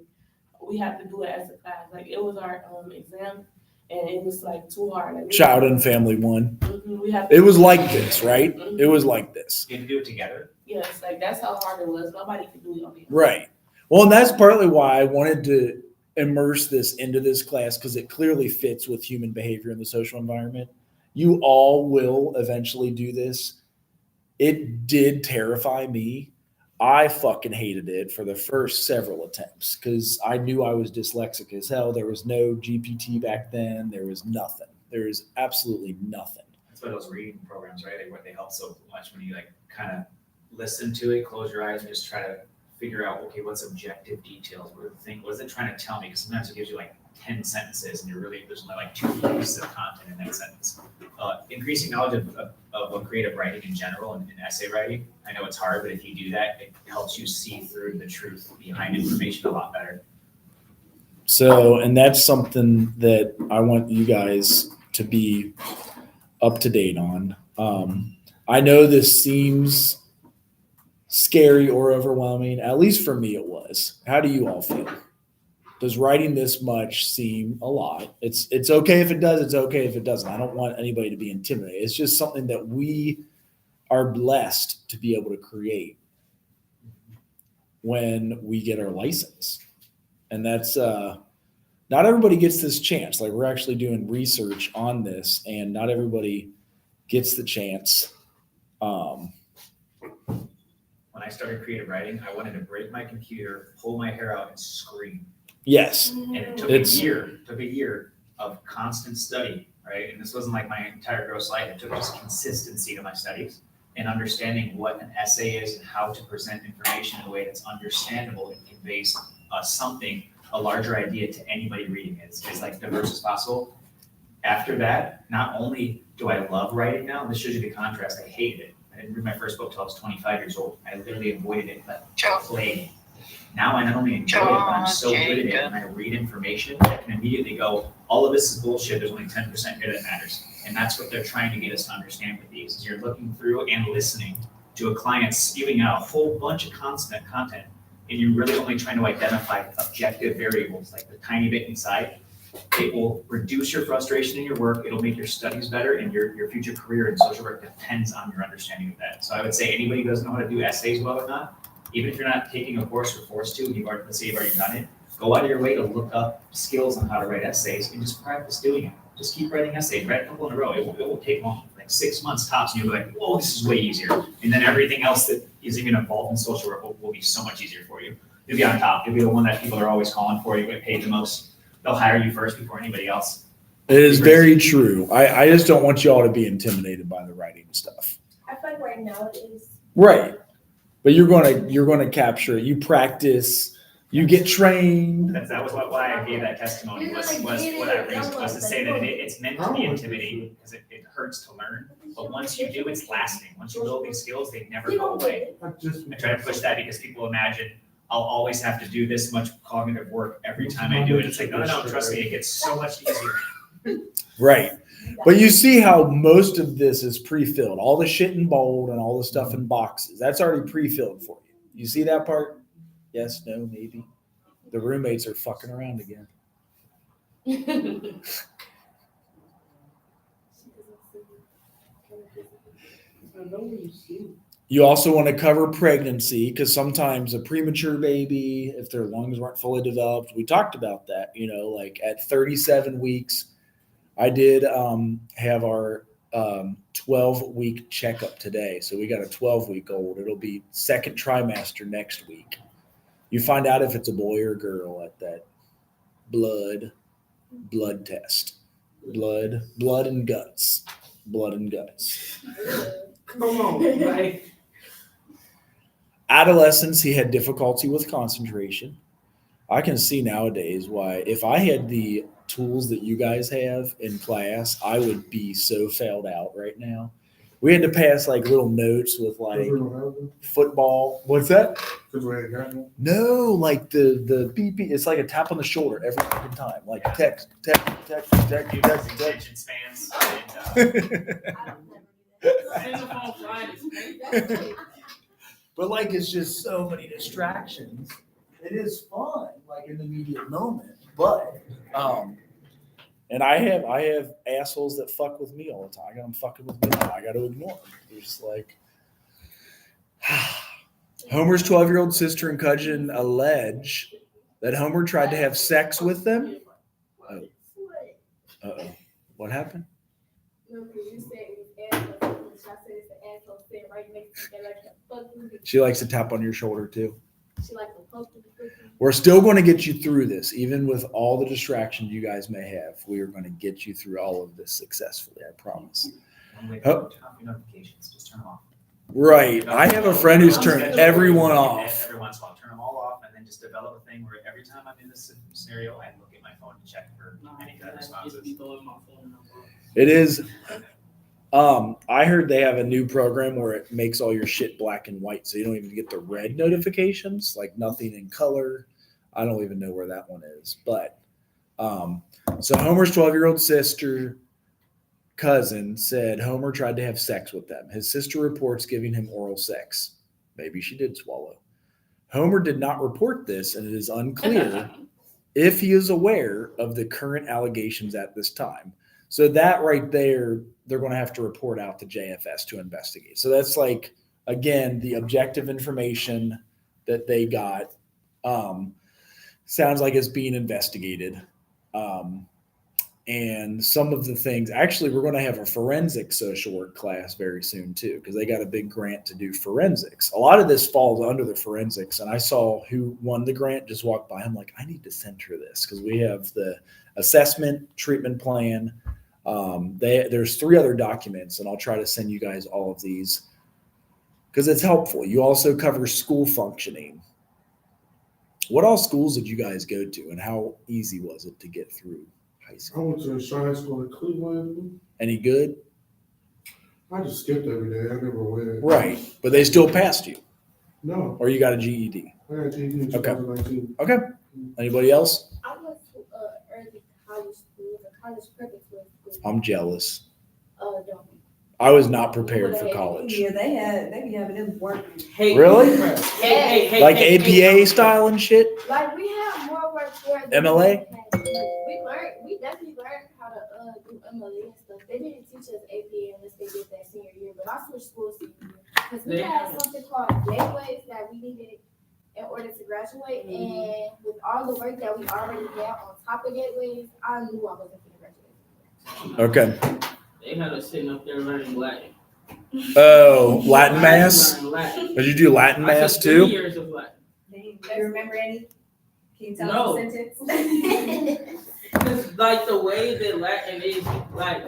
we have to do it as a class. Like it was our exam, and it was like too hard. Like, Child and Family one. We have. To, It was like this, right? It was like this. You had to do it together. Yes, like that's how hard it was. Nobody could do it on their own. Right. Well, and that's partly why I wanted to immerse this into this class because it clearly fits with human behavior in the social environment. You all will eventually do this. It did terrify me. I fucking hated it for the first several attempts because I knew I was dyslexic as hell. There was no GPT back then. There was nothing. There is absolutely nothing. That's why those reading programs, right? They help so much when you like kind of listen to it, close your eyes, and just try to figure out, okay, what's objective details? What is it trying to tell me? Because sometimes it gives you like 10 sentences, and there's only like 2 pieces of content in that sentence. Increasing knowledge of creative writing in general and essay writing. I know it's hard, but if you do that, it helps you see through the truth behind information a lot better. So, and that's something that I want you guys to be up to date on. I know this seems scary or overwhelming. At least for me, it was. How do you all feel? Does writing this much seem a lot? It's okay if it does. It's okay if it doesn't. I don't want anybody to be intimidated. It's just something that we are blessed to be able to create when we get our license. And that's not everybody gets this chance. Like, we're actually doing research on this, and not everybody gets the chance. When I started creative writing, I wanted to break my computer, pull my hair out, and scream. Yes. And it took a year of constant study, right? And this wasn't like my entire gross life. It took just consistency to my studies and understanding what an essay is and how to present information in a way that's understandable and conveys something, a larger idea to anybody reading it. It's like diverse as possible. After that, not only do I love writing now, this shows you the contrast. I hated it. I didn't read my first book till I was 25 years old. I literally avoided it like plague. Now I not only enjoy it, but I'm so good at it when I read information, I can immediately go, all of this is bullshit, there's only 10% here that matters. And that's what they're trying to get us to understand with these, is you're looking through and listening to a client spewing out a whole bunch of constant content, and you're really only trying to identify objective variables, like the tiny bit inside. It will reduce your frustration in your work, it'll make your studies better, and your future career in social work depends on your understanding of that. So I would say anybody who doesn't know how to do essays well or not, even if you're not taking a course or forced to, and let's say you've already done it, go out of your way to look up skills on how to write essays and just practice doing it. Just keep writing essays, write a couple in a row. It won't take long, like 6 months tops, and you'll be like, whoa, this is way easier. And then everything else that is even involved in social work will be so much easier for you. You'll be on top. You'll be the one that people are always calling for. You get paid the most. They'll hire you first before anybody else. It is very true. I just don't want y'all to be intimidated by the writing stuff. I feel like right now it is. Right. But you're gonna capture it. You practice, you get trained. That was why I gave that testimony, was what I reasoned, was to say that it's meant to be intimidating because it hurts to learn. But once you do, it's lasting. Once you build these skills, they never go away. I try to push that because people imagine I'll always have to do this much cognitive work every time I do it. It's like, no, trust me, it gets so much easier. Right. But you see how most of this is pre-filled. All the shit in bold and all the stuff in boxes. That's already pre-filled for you. You see that part? Yes, no, maybe. The roommates are fucking around again. You also want to cover pregnancy, because sometimes a premature baby, if their lungs weren't fully developed, we talked about that, like at 37 weeks, I did have our 12-week checkup today. So we got a 12-week-old. It'll be second trimester next week. You find out if it's a boy or girl at that blood test. Blood and guts. Blood and guts. Come on, like. Adolescence, he had difficulty with concentration. I can see nowadays why, if I had the tools that you guys have in class, I would be so failed out right now. We had to pass like little notes with like football. What's that? No, like the beep. It's like a tap on the shoulder every fucking time. Like text. Attention spans. But like, it's just so many distractions. It is fun, like in the immediate moment, but and I have assholes that fuck with me all the time. I got them fucking with me now. I got to ignore them. They're just like, Homer's 12-year-old sister and cousin allege that Homer tried to have sex with them. Uh-oh. What happened? No, because you said it was asshole. I said it's the asshole sitting right next to me, like the fuck. She likes to tap on your shoulder too. She like the fuck. We're still going to get you through this, even with all the distractions you guys may have. We are going to get you through all of this successfully, I promise. One way to turn off your notifications, just turn them off. Right. I have a friend who's turned everyone off. Every once in a while, turn them all off, and then just develop a thing where every time I'm in this scenario, I look at my phone to check for any kind of responses. It is. I heard they have a new program where it makes all your shit black and white, so you don't even get the red notifications, like nothing in color. I don't even know where that one is, but so Homer's 12-year-old sister cousin said Homer tried to have sex with them. His sister reports giving him oral sex. Maybe she did swallow. Homer did not report this, and it is unclear if he is aware of the current allegations at this time. So that right there, they're going to have to report out to JFS to investigate. So that's like, again, the objective information that they got sounds like it's being investigated. And some of the things, actually, we're going to have a forensic social work class very soon too, because they got a big grant to do forensics. A lot of this falls under the forensics. And I saw who won the grant, just walked by. I'm like, I need to send her this because we have the assessment treatment plan. There's 3 other documents, and I'll try to send you guys all of these because it's helpful. You also cover school functioning. What all schools did you guys go to, and how easy was it to get through high I school? went to a Shine School in Cleveland. Any good? I just skipped every day. I never went. Right, but they still passed you, No, or you got a GED. I got GED in Okay. 2019. Okay. Anybody else? I went to early college school, a college preparatory school. I'm jealous. Don't. I was not prepared for college. Yeah, they be having them working. Hey, Really? Hey, Like APA style and shit? Like we have more work for it. MLA? We definitely learned how to do MLA and stuff. They didn't teach us APA unless they did that senior year, but I switched schools senior year because we had something called gateways that we needed in order to graduate, and with all the work that we already had on top of gateways, I knew I wasn't going to graduate. Okay. They had us sitting up there learning Latin. Oh, Latin mass? Learning Latin. Did you do Latin I mass took 3 too? years of Latin. Do you remember any? Can you tell No. us a sentence? It's like the way that Latin is, like,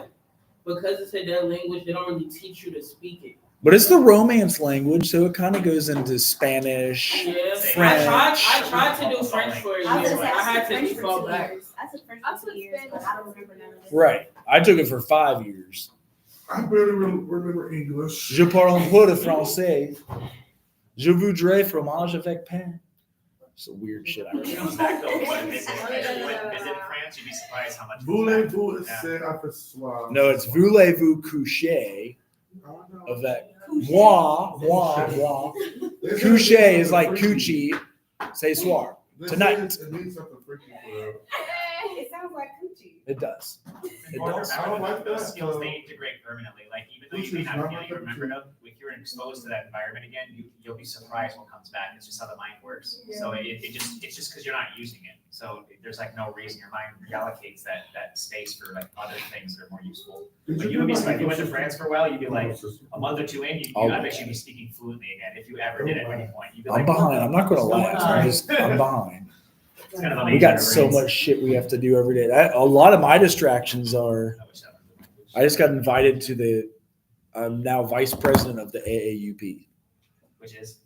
because it's a dead language, they don't really teach you to speak it. But it's the Romance language, so it kind of goes into Spanish. Yeah, French. I tried to do French for a year, I was but gonna say, I had to French for default 2 back. years. I took French I for took 2 years, but I don't remember none of this. Right. I took it for 5 years. I barely remember English. Je parle un peu de français. Je voudrais fromage avec pain. It's a weird shit I It read. comes back though, if you went to visit France, you'd be surprised how much. Voulez-vous Yeah. essayer avec soir? No, it's voulez-vous coucher avec moi. Coucher is like coochie. Say soir. Tonight. It means something freaky for them. It sounds like coochie. It does. It Or does. I don't remember like those that, skills so- they integrate permanently. Like even though you Which may is not not feel my you remember cup them, if you're exposed to that environment again, you'll be surprised what comes back. It's just how the mind works. So it's just because you're not using it. So there's like no reason your mind reallocates that space for like other things that are more useful. Did But you would be do like, you went to my France for a while, you'd be like ecosystem? a month or 2 in, Oh, I bet you'd be speaking fluently again if you ever did at any point. You'd be I'm like, behind. I'm not going to what's laugh. going on? I'm behind. It's kind of We amazing got our so brains. much shit we have to do every day. A lot of my distractions are. I just got invited to I'm now vice president of the AAUP. Which is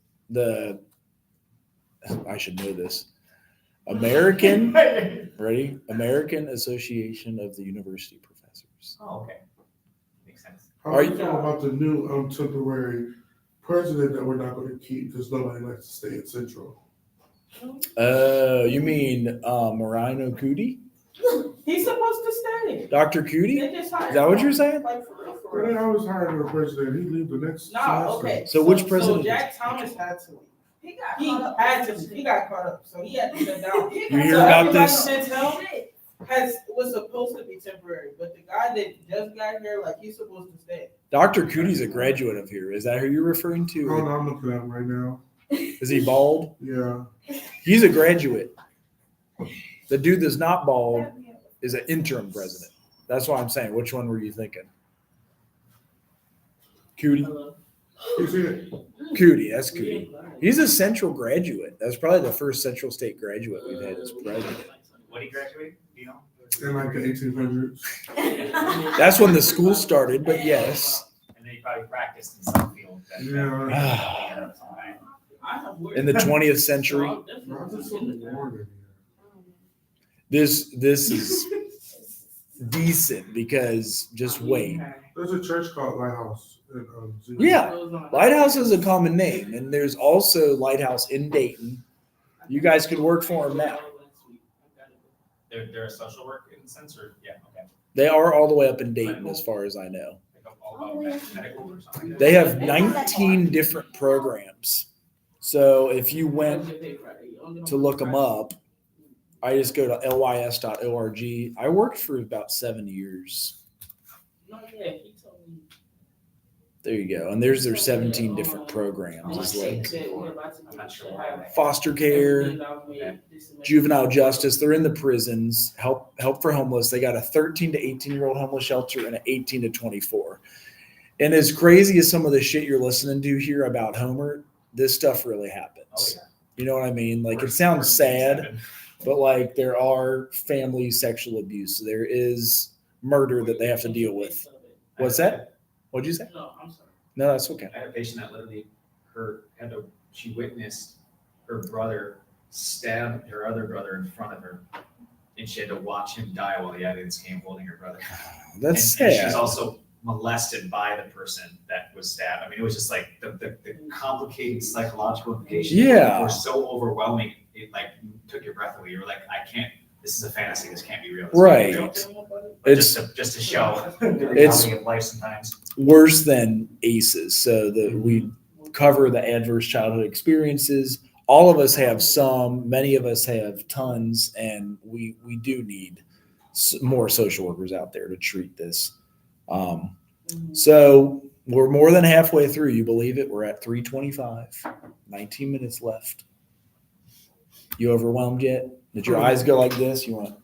I should know this. American, ready? American Association of the University Professors. Oh, okay. Makes sense. How Are do you you- feel about the new temporary president that we're not going to keep because nobody likes to stay at Central? You mean Morino Cootie? He's supposed to stay. Dr. Cootie? They just hired Is that what him. you're saying? Like, for real, for Well, real. they always hire a president. He leave the next No, semester. okay. So which president So is Jack it? Thomas had to leave. He got He caught up. had to. He got caught up, so he had to shut down. You hear So about everybody this? since him was supposed to be temporary, but the guy that just got here, like he's supposed to stay. Dr. Cootie's a graduate of here. Is that who you're referring Oh, no, to? I'm looking at him right now. Is he bald? Yeah. He's a graduate. The dude that's not bald is an interim president. That's why I'm saying. Which one were you thinking? Cootie? Hello. You see it? Cootie, that's Cootie. He's a Central graduate. That's probably the first Central State graduate we've had as president. What did he graduate? Do you know? In like the 1800s. That's when the school started, but yes. And then he probably practiced in some field. that- Yeah. I have worked. In the 20th So century, I'll definitely No, I'm just look so into that. bored in here. this is decent because just wait. There's a church called Lighthouse. In, Zurich. Yeah. Lighthouse is a common name, and there's also Lighthouse in Dayton. You guys could work for 'em now. They're a social work in a sense, or, yeah, okay. They are all the way up in Dayton, as far as I know. Like all about medical or something like that. They have 19 different programs. So if you went to look them up, I just go to lys.org. I worked for about 7 years. No, yeah, he told me. There you go. And there's their 17 different programs. It's like I'm not sure why. foster care, juvenile justice. They're in the prisons. Help for homeless. They got a 13 to 18-year-old homeless shelter and an 18 to 24. And as crazy as some of the shit you're listening to here about Homer, this stuff really happens. Oh, yeah. You know what I mean? Like, it Worse- sounds worse things sad, happen. but like there are family sexual abuse. There is murder that they have to deal with. What's that? What'd you say? No, I'm sorry. No, that's okay. I had a patient that literally, she witnessed her brother stab her other brother in front of her, and she had to watch him die while the evidence came holding her brother. That's And she's sad. also molested by the person that was stabbed. I mean, it was just like the complicated psychological implications Yeah. were so overwhelming. It like took your breath away. You were like, I can't. This is a fantasy. This can't be real. This Right. can't be real. But It's just to show the It's- reality of life sometimes. worse than ACEs. So that we cover the adverse childhood experiences. All of us have some, many of us have tons, and we do need more social workers out there to treat this. So we're more than halfway through. You believe it? We're at 3:25, 19 minutes left. You overwhelmed yet? Did your eyes go like this? You want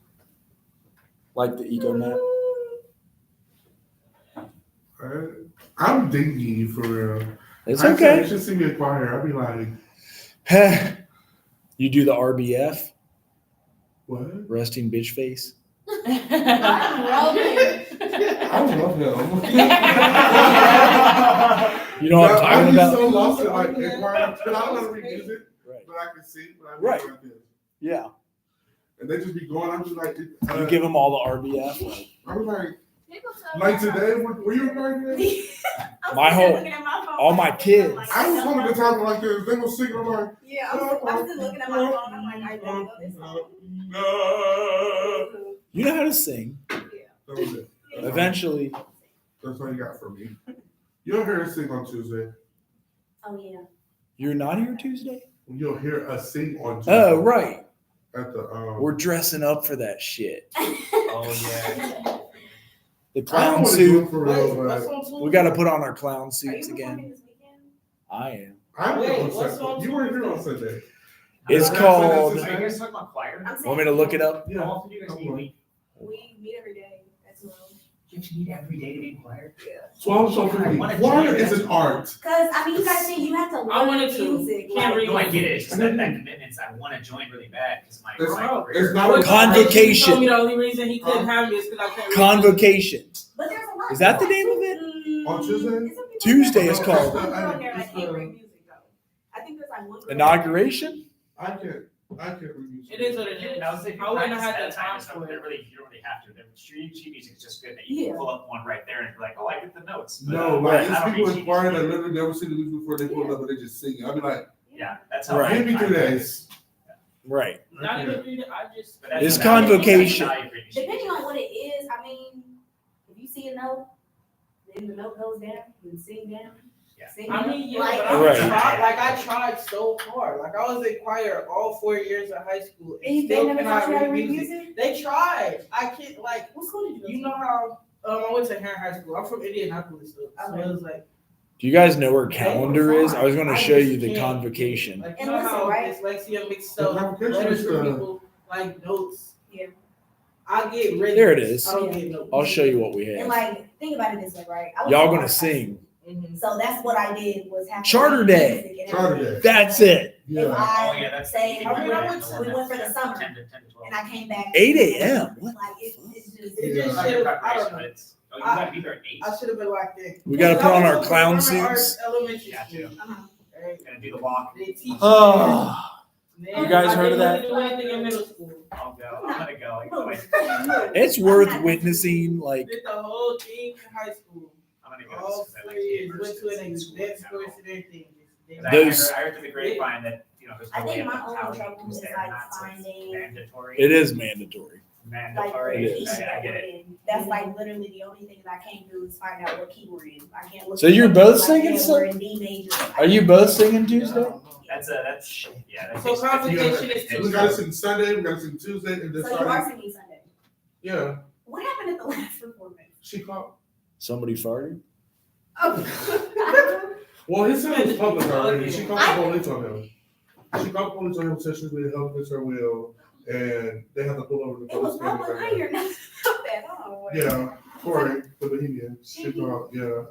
like the eco map? I'm dingy you for real. It's You okay. should see me at choir. I'll be like, You do the RBF, what? resting bitch face. I love him. You know what I'm talking I'd be about? so lost in like in choir, but I want to reuse it, Right. but I can sing, but I Right. like this. Yeah. And they just be going. I'm just like, You give them all the RBF. Like, I was like, People tell like me- today, were you recording this? My whole- all my kids. I was one of the times like this. They were singing. I'm like, Yeah, I'm still looking at my phone. I'm like, I don't know this song. no. you know how to sing. That was it. Eventually, That's all you got from me. You'll hear us sing on Tuesday. Oh, yeah. you're not here Tuesday? You'll hear us sing on Tuesday. Oh, right. At the We're dressing up for that shit. Oh yeah. The I don't clown want to do suit. it for real, but We got to put on our clown Are suits you again. performing this weekend? I am. I'm Wait, on what's Sunday. on You weren't here on Sunday. It's Are called. you Are you guys talking about choir? I'm saying. Want me to look it up? Yeah. How often do you guys meet? We meet every day. That's well. You have to meet every day to be in choir? So I'm so confused. Choir is an art. Because, I mean, you gotta think, you have to I learn wanted to. music. Can't read. No, I get it. It's just that commitments. I want to join really bad because my It's career. It's not a Convocation. He told me the only reason he couldn't have me is because I can't read. Convocation. But there's a lot. Is that the name of it? On Tuesday? Tuesday is called People on there that can't read music though. I think there's like one. girl- Inauguration. I can't read music. It is what it is. I was thinking, I wouldn't have had that the time so for they it. really, you don't really have to. The sheet music is just good that you Yeah. can pull up one right there and be like, oh, I get the notes. But, No, I like don't it's people read in choir sheet that music. literally never seen the music before they pull it up and they just sing. I'll be like, Yeah, that's how. Right. I- give me I- 2 days. Right. Not even reading, I just. But that's It's the value- convocation. that's the value of reading sheet Depending music. on what it is, I mean, if you see a note, then the note goes down, you sing down. Yeah. Sing I down. mean, yeah, Like, but I Right. tried, like I tried so hard. Like I was in choir all 4 years of high school And and they still never taught cannot you how to read read music. music? They tried. I can't like. What school did you go to? You know how I went to Heron High School. I'm from Indianapolis, though. So Okay. it was like. Do you guys know where calendar is? I was going to I show just you the can't. convocation. Like, And you know listen, how right? dyslexia mixed The up convocation letters is for the- people, like notes. Yeah. I get ready. There it is. I don't get notes. I'll show you what we And have. like, think about it this way, right? I was Y'all in gonna art sing? Mhm. So that's what I did was have to Charter read Day. music and Charter everything. Day. That's it. If Yeah. Oh, I yeah, that's. say, I mean, I went to- we went for the summer 10 to 12. and I came back. 8 a.m. What? Like it's just. It Yeah. just Not shows, your I preparation, don't but know. it's. Oh, you gotta be there at 8. I should have been locked in. We got to put on our Because clown performing arts suits. Elementary Got school. to. Right? Gonna do the walk. They teach. Oh, Man, You guys I heard of didn't that? do anything in middle school. I'll go. I'm gonna go. I go. it's worth witnessing. Like, Did the whole thing in high school. I'm gonna go All just 'cause I like 4 years. the Went to an university exec school course in and everything. general. Those- I heard through the grapevine that, there's I no way think up my in only town trouble who's is there, like not, so it's finding mandatory. it is mandatory. Mandatory. It is. I get it. That's like literally the only thing that I can't do is find out what key we're in. I can't look. So you're at both like, singing yeah, some- we're in D major. Are you both singing Tuesday? That's yeah. So convocation is We gotta sing Sunday, we gotta sing Tuesday, and then So you are Friday. singing Sunday. Yeah, What happened at the last performance? she called. Somebody farted? Oh. Well, his son was public already. She called the police on him. She called the police on him, said she was being held against her will, and they had to pull over the It was police. public. How you're not stop that? Oh, Yeah, Corey, the Bohemian. She called, yeah,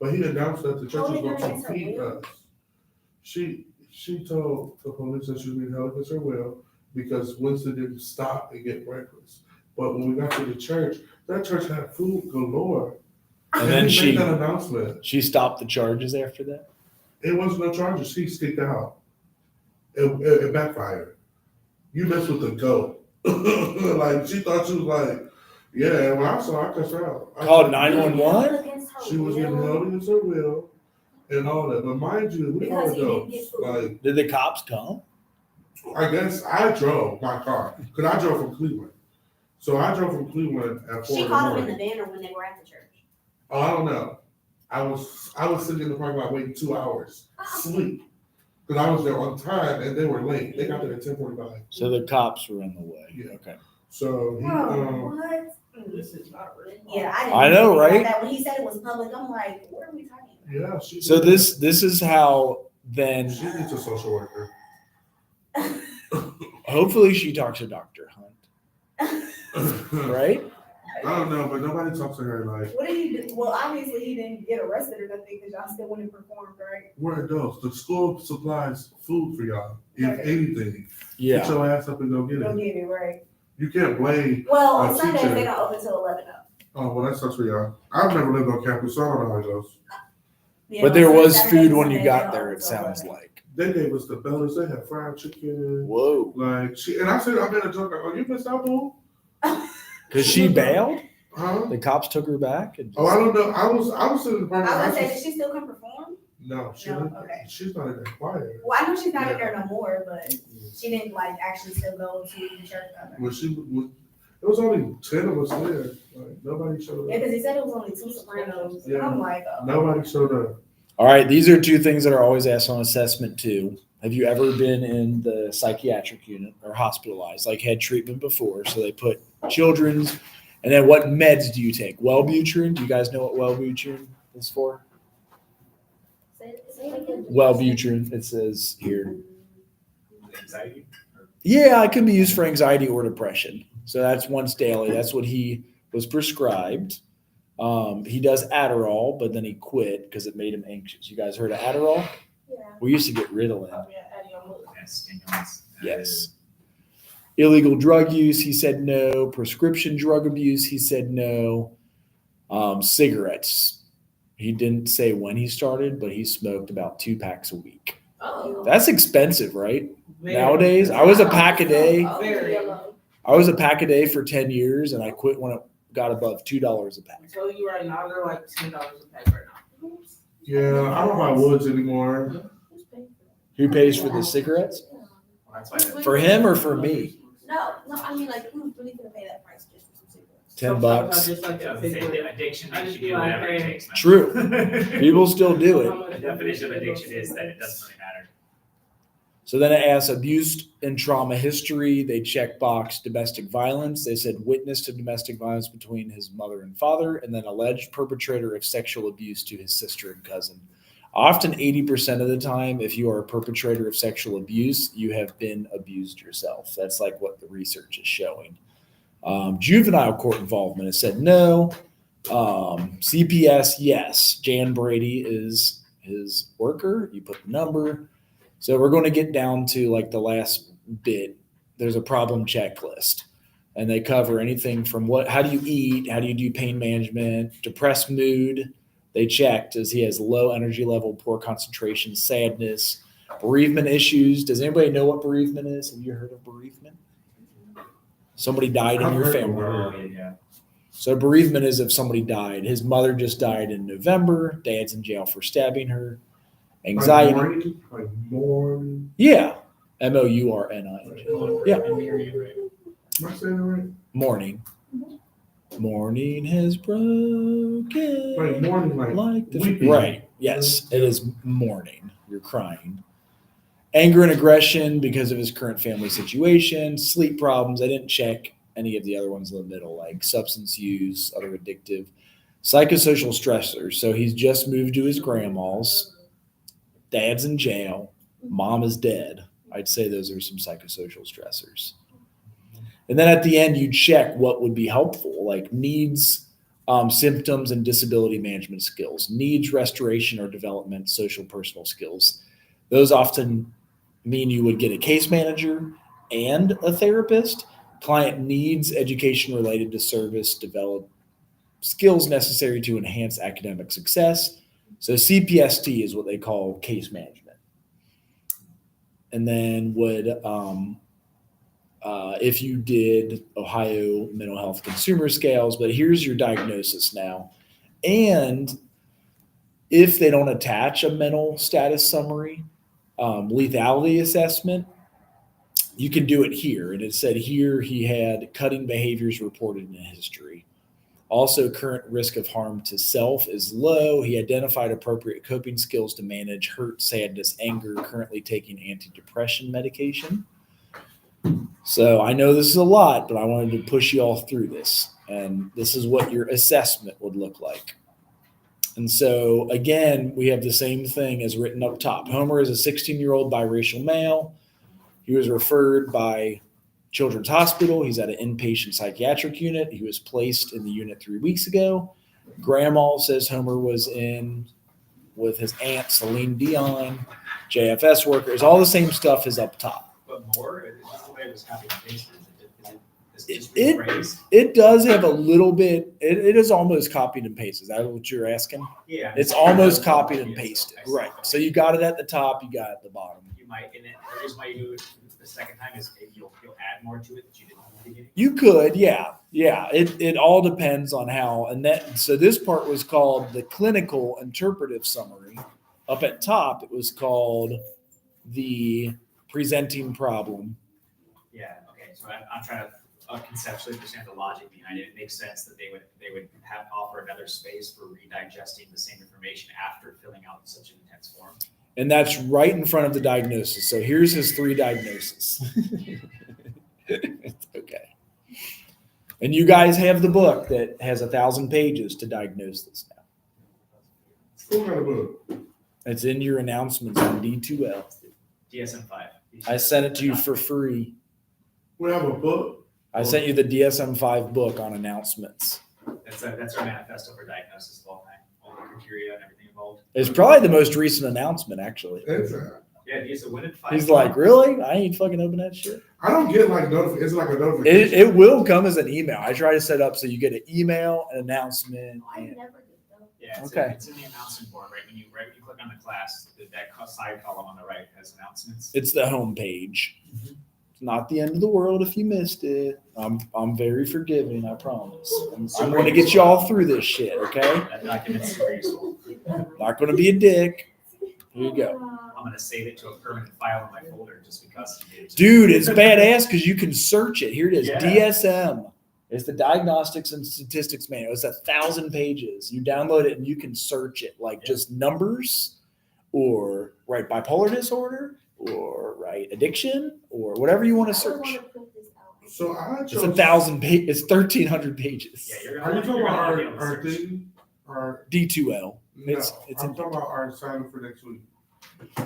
but he announced that the church was Holding her going to against her feed will? us. She told the police that she was being held against her will because Winston didn't stop and get breakfast. But when we got to the church, that church had food galore. And then he she made that announcement. she stopped the charges after that? It wasn't no charges. She sticked out. It backfired. You messed with the goat. Like she thought she was like, yeah. When I saw her, I cussed her out. I Called said, 911? Against her She was getting will? held against her will and all that. But mind you, we all Because he didn't adults. get food. Like Did the cops come? I guess I drove my car because I drove from Cleveland. So I drove from Cleveland at 4 She in the called him in the morning. van or when they were at the church. Oh, I don't know. I was sitting in the parking lot waiting 2 hours, sleep, because I was there on time and they were late. They got there at 10:45. So the cops were in the way. Yeah. Okay. So he, Bro, what? This is not real. Yeah, I didn't. I know, think about right? That when he said it was public, I'm like, what are we talking yeah, she. So this is how then She needs a social worker. hopefully she talks to Dr. Hunt, I right? don't know, but nobody talks to her like What did he do? Well, obviously he didn't get arrested or nothing because y'all still went and performed, right? we're adults. The school supplies food for y'all. If Okay. anything, get Yeah. your ass up and go get Don't it. get it right. You can't blame. Well, Our on Sundays teacher- they don't open till 11 though. Oh well, that sucks for y'all. I've never lived on campus, so I don't know how it goes. Yeah, But there on was Saturdays food and when you Sundays, got they don't there, open it till sounds 11. like. They gave us the bellies. They had fried chicken. Whoa. Like she and I said, I made a joke. Like, oh, you missed out, boo? Because she bailed? Huh? The cops took her back? And Oh, I don't know. I was sitting in the I parking was lot. gonna say, did she still come perform? No, she No, didn't. okay. She's not in that choir. Well, I know she's not in Yeah. there no more, but she didn't like actually still go to the church. When she was, it was only 10 of us there. Like nobody showed Yeah, up. because he said it was only 2 sopranos. And Yeah. I'm like, oh. Nobody showed up. All right, these are two things that are always asked on assessment too. Have you ever been in the psychiatric unit or hospitalized, like had treatment before? So they put children's, and then what meds do you take? Wellbutrin. Do you guys know what Wellbutrin is for? Say it again. Wellbutrin. It says here. Anxiety? Yeah, it can be used for anxiety or depression. So that's once daily. That's what he was prescribed. He does Adderall, but then he quit because it made him anxious. You guys heard of Adderall? Yeah. We used to get Ritalin. Oh, yeah, Eddie, I'm with- Yeah, stimulants. Yes. Illegal drug use, he said no. Prescription drug abuse, he said no. Cigarettes. He didn't say when he started, but he smoked about 2 packs a week. Oh. That's expensive, right? Very. Nowadays, I was a pack a day. Oh, Very. yellow. I was a pack a day for 10 years, and I quit when it got above $2 a pack. I'm telling you right now, they're like $10 a pack right now. Yeah, I don't buy woods anymore. Who's paying for that? Who pays for the cigarettes? Well, that's why For him or for me? No, I mean, like, who's really gonna pay that price just for some cigarettes? $10 Sometimes bucks. I just like Yeah, to they take say it. that addiction I makes just you do be like, whatever it hey. takes. man. True. People still do it. The definition of addiction is that it doesn't really matter. So then it asks abuse and trauma history. They check box domestic violence. They said witness to domestic violence between his mother and father, and then alleged perpetrator of sexual abuse to his sister and cousin. Often 80% of the time, if you are a perpetrator of sexual abuse, you have been abused yourself. That's like what the research is showing. Juvenile court involvement has said no. CPS, yes. Jan Brady is his worker. You put the number. So we're going to get down to like the last bit. There's a problem checklist. And they cover anything from how do you eat, how do you do pain management, depressed mood. They checked as he has low energy level, poor concentration, sadness, bereavement issues. Does anybody know what bereavement is? Have you heard of bereavement? Somebody died in I've your heard the family. word. Yeah. So bereavement is if somebody died. His mother just died in November. Dad's in jail for stabbing her. Anxiety. Like mourning. Yeah. Mourning. Yeah. Am I saying it right? Morning. Morning has broken. Like mourning, like the weeping. right. Yes, it is mourning. You're crying. Anger and aggression because of his current family situation. Sleep problems. I didn't check any of the other ones in the middle, like substance use, other addictive. Psychosocial stressors. So he's just moved to his grandma's. Dad's in jail. Mom is dead. I'd say those are some psychosocial stressors. And then at the end, you check what would be helpful, like needs, symptoms, and disability management skills, needs restoration or development, social personal skills. Those often mean you would get a case manager and a therapist. Client needs education related to service, develop skills necessary to enhance academic success. So CPST is what they call case management. And then if you did Ohio mental health consumer scales, but here's your diagnosis now. And if they don't attach a mental status summary, lethality assessment, you can do it here. And it said here he had cutting behaviors reported in history. Also, current risk of harm to self is low. He identified appropriate coping skills to manage hurt, sadness, anger, currently taking antidepressant medication. So I know this is a lot, but I wanted to push you all through this. And this is what your assessment would look like. And so, again, we have the same thing as written up top. Homer is a 16-year-old biracial male. He was referred by Children's Hospital. He's at an inpatient psychiatric unit. He was placed in the unit 3 weeks ago. Grandma says Homer was in with his aunt, Celine Dion, JFS workers. All the same stuff is up top. But more, is this the way it was copied and pasted? Is it just rephrased? It does have a little bit, it is almost copied and pasted. Is that what you're asking? Yeah. It's almost copied and Yeah, pasted. I see. Right. So you got it at the top, you got it at the bottom. You might, and then the reason why you do it the second time is maybe you'll add more to it that you didn't at the beginning. You could, yeah. Yeah. It all depends on how, and that, so this part was called the clinical interpretive summary. Up at top, it was called the presenting problem. Yeah, okay, so I'm trying to conceptually understand the logic behind it. It makes sense that they would have offer another space for redigesting the same information after filling out such an intense form. And that's right in front of the diagnosis. So here's his 3 diagnoses. It's okay. And you guys have the book that has 1,000 pages to diagnose this now. Who got a book? It's in your announcements on D2L. DSM-5. I sent it to you for free. We have a book. I sent you the DSM-5 book on announcements. That's our manifesto for diagnosis of all time, all the criteria and everything involved. It's probably the most recent announcement, actually. It's Yeah, he's a winning 5. He's like, really? I ain't fucking open that shit. I don't get like it's like a notification. It will come as an email. I try to set up so you get an email, an announcement. I And, never did though. Yeah, Okay. It's in the announcement board, right when you click on the class, that side column on the right has announcements. it's the home page. It's not the end of the world if you missed it. I'm very forgiving, I promise. I'm going to get you all through this shit, okay? That document's super useful. Not going to be a dick. Here you go. I'm gonna save it to a permanent file in my folder just because you did. Dude, it's badass because you can search it. Here it is. Yeah. DSM. It's the Diagnostics and Statistics Manual. It's 1,000 pages. You download it and you can search it like just numbers or write bipolar disorder or write addiction or whatever you want to search. So I It's chose. 1,000 pages. It's 1,300 pages. Yeah, you're Are gonna. you talking you're about gonna be able to our search. thing? Our D2L. no, It's I'm talking about our assignment for next week.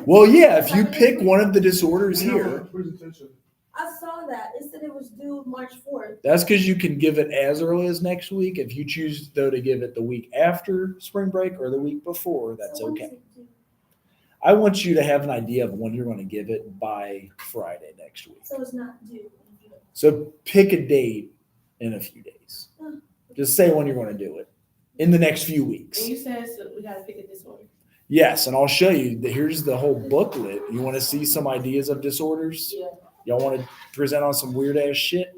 Well, yeah, if you pick one of the disorders We have a here, presentation. I saw that. It said it was due March 4th. that's because you can give it as early as next week. If you choose, though, to give it the week after spring break or the week before, that's So when okay. is it due? I want you to have an idea of when you're going to give it by Friday next week. So it's not due. So pick a date in a few days. Just say when you're going to do it in the next few And weeks. you said so we gotta pick a disorder. Yes, and I'll show you. Here's the whole booklet. You want to see some ideas of disorders? Yeah. Y'all want to present on some weird ass shit?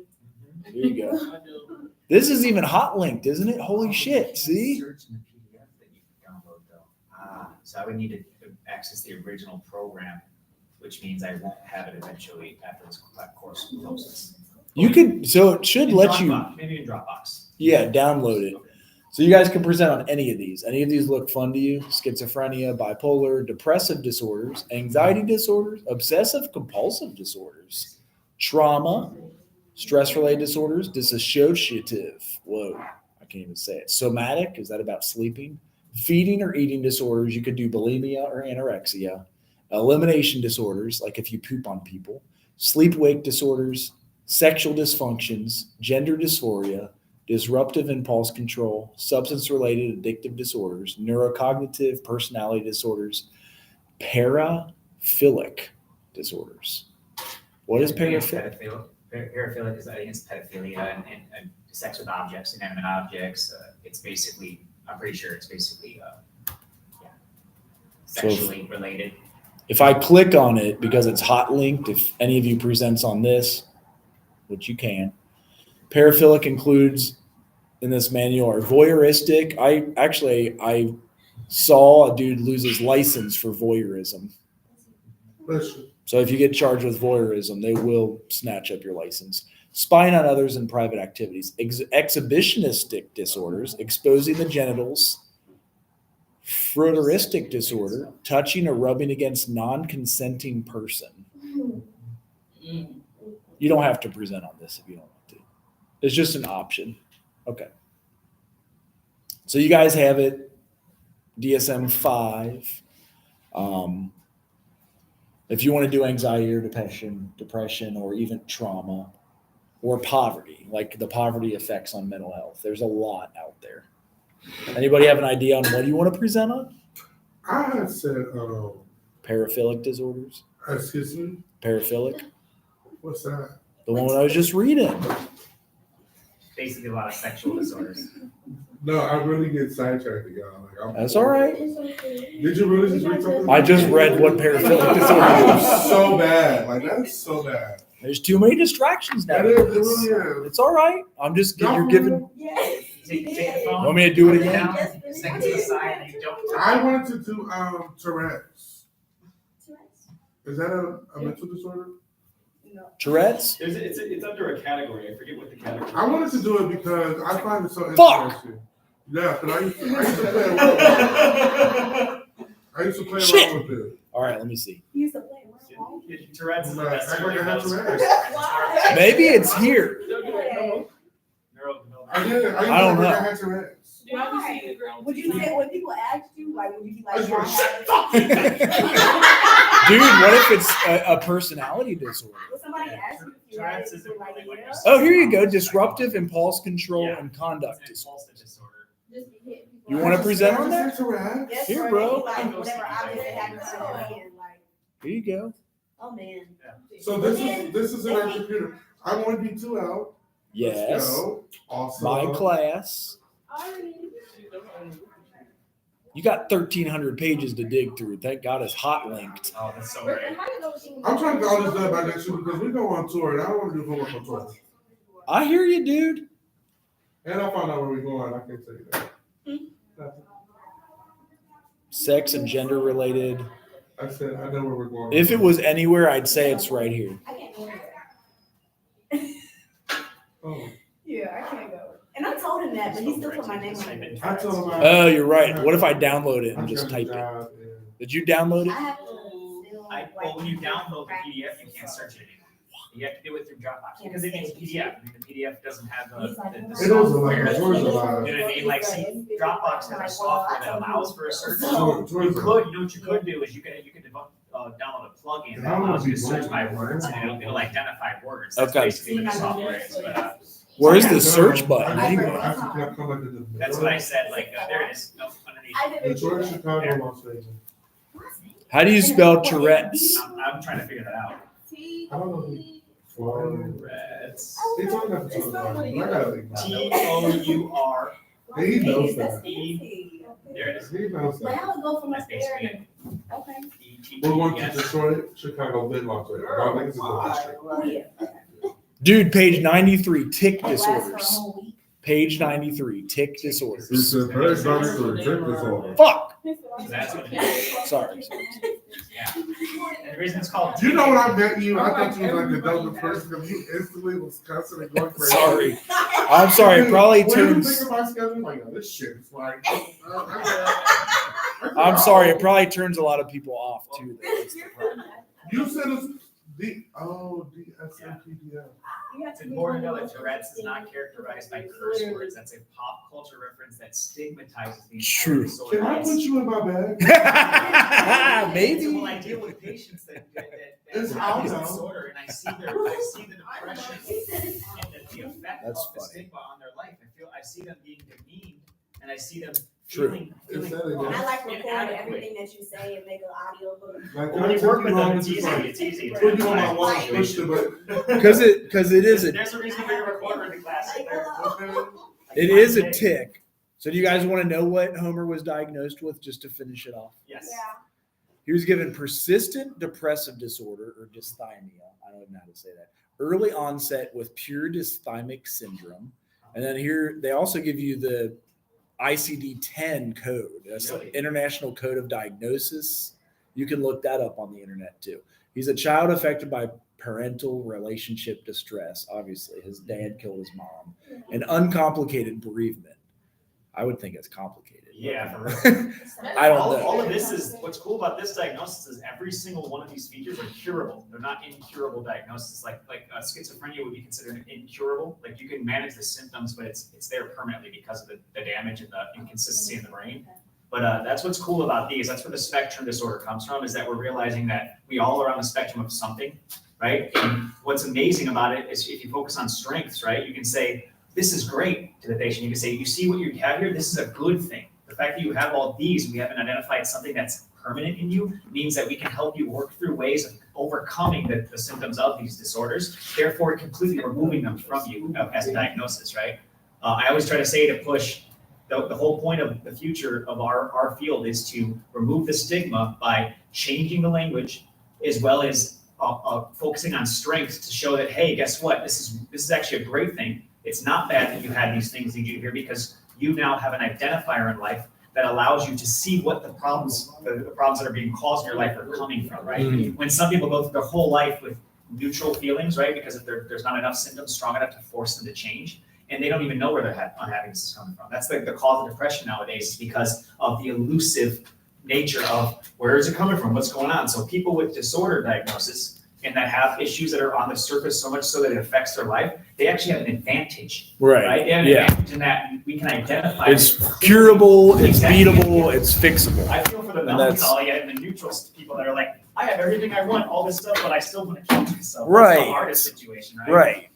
Here you go. I do. This is even hot linked, isn't it? Holy shit! See? Search in the PDF that you can download though. So I would need to access the original program, which means I won't have it eventually after this course closes. You could. So it should In let you. Dropbox, maybe in Dropbox. Yeah, download it. So you guys can present on any of these. Any of these look fun to you? Schizophrenia, bipolar, depressive disorders, anxiety disorders, obsessive compulsive disorders, trauma, stress-related disorders, dissociative. Whoa, I can't even say it. Somatic, is that about sleeping? Feeding or eating disorders. You could do bulimia or anorexia. Elimination disorders, like if you poop on people. Sleep-wake disorders, sexual dysfunctions, gender dysphoria, disruptive impulse control, substance-related addictive disorders, neurocognitive personality disorders, paraphilic disorders. What is paraphilic? Paraphilic is, I think it's pedophilia and sex with objects, inanimate objects. It's basically, I'm pretty sure it's basically, sexually related. If I click on it, because it's hot linked, if any of you presents on this, which you can, paraphilic includes in this manual are voyeuristic. I saw a dude lose his license for voyeurism. Listen, So if you get charged with voyeurism, they will snatch up your license. Spying on others in private activities, exhibitionistic disorders, exposing the genitals, fruiteristic disorder, touching or rubbing against non-consenting person. You don't have to present on this if you don't want to. It's just an option. Okay. So you guys have it, DSM-5. If you want to do anxiety or depression, or even trauma, or poverty, like the poverty effects on mental health, there's a lot out there. Anybody have an idea on what you want to present on? I had said, Paraphilic disorders? excuse me, Paraphilic? what's that? The one I was just reading. Basically a lot of sexual disorders. No, I really get sidetracked, y'all. Like, That's all right. Did you really just read something? I just read what paraphilic disorder is. It's so bad. Like, that is so bad. There's too many distractions now. That is, it really is. It's all right. I'm just you're giving. Yes. Take the phone. Want me to do it again? down, Stick to the side and you don't. I wanted to do Tourette's. Is that a mental disorder? Tourette's? It's under a category. I forget what the category. I wanted to do it because I find it so Fuck! interesting. Yeah, because I used to play around. I used to play Shit. around with it. All right, let me see. You used to play around. Tourette's is the Right, best. I forgot Tourette's Tourette's. Why? Maybe it's here. I did. I don't know. I had Tourette's. Do I be seeing the girl? Would you say when people ask you, like, would you be I like, just "Yeah, want I to shut have fuck it"? Dude, what if it's a personality disorder? Would somebody ask you if you had Tourette's it? is You're like, really yeah. like Oh, here you go. Disruptive impulse control Yeah. and conduct It's disorder. impulsive disorder. Just be hitting people. You wanna present on I that? just said Tourette's. Yes, Here, or bro. Like, whatever object they have in their hand, like, Here you go. oh man. So this is in our computer. I'm 1B2 out. Let's Yes. go. Awesome. My class. You got 1,300 pages to dig through. Thank God it's hot linked. Oh, that's so great. I'm trying to get all this done by next week because we go on tour and I don't want to do homework on tour. I hear you, dude. And I'll find out where we're going. I can't tell you that. Sex and gender related. I said I know where we're going. If it was anywhere, I'd say it's right here. I can't go there. Oh. Yeah, I can't go. And I told him that, but he still put my name on it. I told him Oh, you're right. What if I download it and I just got type the it? job, yeah. Did you download I it? have to still, Well, when you download the PDF, you can't search it anymore. You have to do it through Dropbox because it's PDF. I mean, the PDF doesn't have the. It was a lot. It was a lot. You know what I mean? Like, see, Dropbox has a software that allows for a search. Tour- You tourism. could, you know what you could do is you could download a plugin that allows you to search by words and it'll identify words. That's Okay. basically what the software is, but, Where's the search button? I Anyway? that's what I said, like, there it is, no, underneath. Detroit, Chicago, Las Vegas. How do you spell Tourette's? I'm trying to figure that out. I don't know. Tourette's. It's all got to It's not talk really about it. I gotta think about it. TOUR. He knows That's that. fancy. There it is. He knows But I that. would go from That's up there. basically Okay. it. We're going to Detroit, Chicago, then Las Vegas. I think it's a good district. Oh, yeah. Dude, page 93, tick It lasts for a disorders. whole week. Page 93, tick He disorders. said, "Very sorry for drink disorder." Fuck! So that's what it is. Sorry. Yeah. And the reason it's called. You know when I met you, I thought you was like the dumbest person because you instantly was cussing and going crazy. Sorry. I'm sorry, it probably When you turns. think of my schedule, I'm like, yo, this shit is like. I'm sorry, it probably turns a lot of people off too. though. That's the problem. You said it's DSMPDF. It's important to know that Tourette's is not characterized by curse words. That's a pop culture reference that stigmatizes the entire True. disorder. Can I put you in my bag? So Maybe. when I deal with patients that It's have this out now. disorder, and I see the depression and the effect That's of the funny. stigma on their life, I see them being demeaned, and I see them True. feeling Is that again? I like recording inadequate. everything that you say and make an audio book. Like, When you can I work take with you them, home it's and just easy. like It's easy. put you on my wall and push the button? Because it is a There's a reason for your recorder in the class. right there. it is a tick. So do you guys want to know what Homer was diagnosed with just to finish it off? Yes. He was given persistent depressive disorder or dysthymia. I don't know how to say that. Early onset with pure dysthymic syndrome. And then here they also give you the ICD-10 code. That's the Really? International Code of Diagnosis. You can look that up on the internet too. He's a child affected by parental relationship distress. Obviously, his dad killed his mom. And uncomplicated bereavement. I would think it's complicated. Yeah, for real. I don't all, know. all of this is what's cool about this diagnosis is every single one of these features are curable. They're not incurable diagnoses. Like schizophrenia would be considered incurable. Like you can manage the symptoms, but it's there permanently because of the damage and the inconsistency in the brain. But that's what's cool about these. That's where the spectrum disorder comes from, is that we're realizing that we all are on the spectrum of something, right? And what's amazing about it is if you focus on strengths, right, you can say, this is great to the patient. You can say, you see what you have here? This is a good thing. The fact that you have all these and we haven't identified something that's permanent in you means that we can help you work through ways of overcoming the symptoms of these disorders, therefore completely removing them from you as a diagnosis, right? I always try to say to push the whole point of the future of our field is to remove the stigma by changing the language as well as focusing on strengths to show that, hey, guess what? This is actually a great thing. It's not bad that you had these things that you do here because you now have an identifier in life that allows you to see what the problems that are being caused in your life are coming from, right? Mm. When some people go through their whole life with neutral feelings, right? Because if there's not enough symptoms strong enough to force them to change, and they don't even know where their unhappiness is coming from. That's the cause of depression nowadays is because of the elusive nature of where is it coming from, what's going on. So people with disorder diagnosis and that have issues that are on the surface so much so that it affects their life, they actually have an advantage, right? They have an advantage in that we can identify. It's curable, it's Exactly. beatable, it's fixable. I feel for the And that's- melancholy and the neutral people that are like, I have everything I want, all this stuff, but I still want to kill myself. Right. That's the hardest situation, right? Right.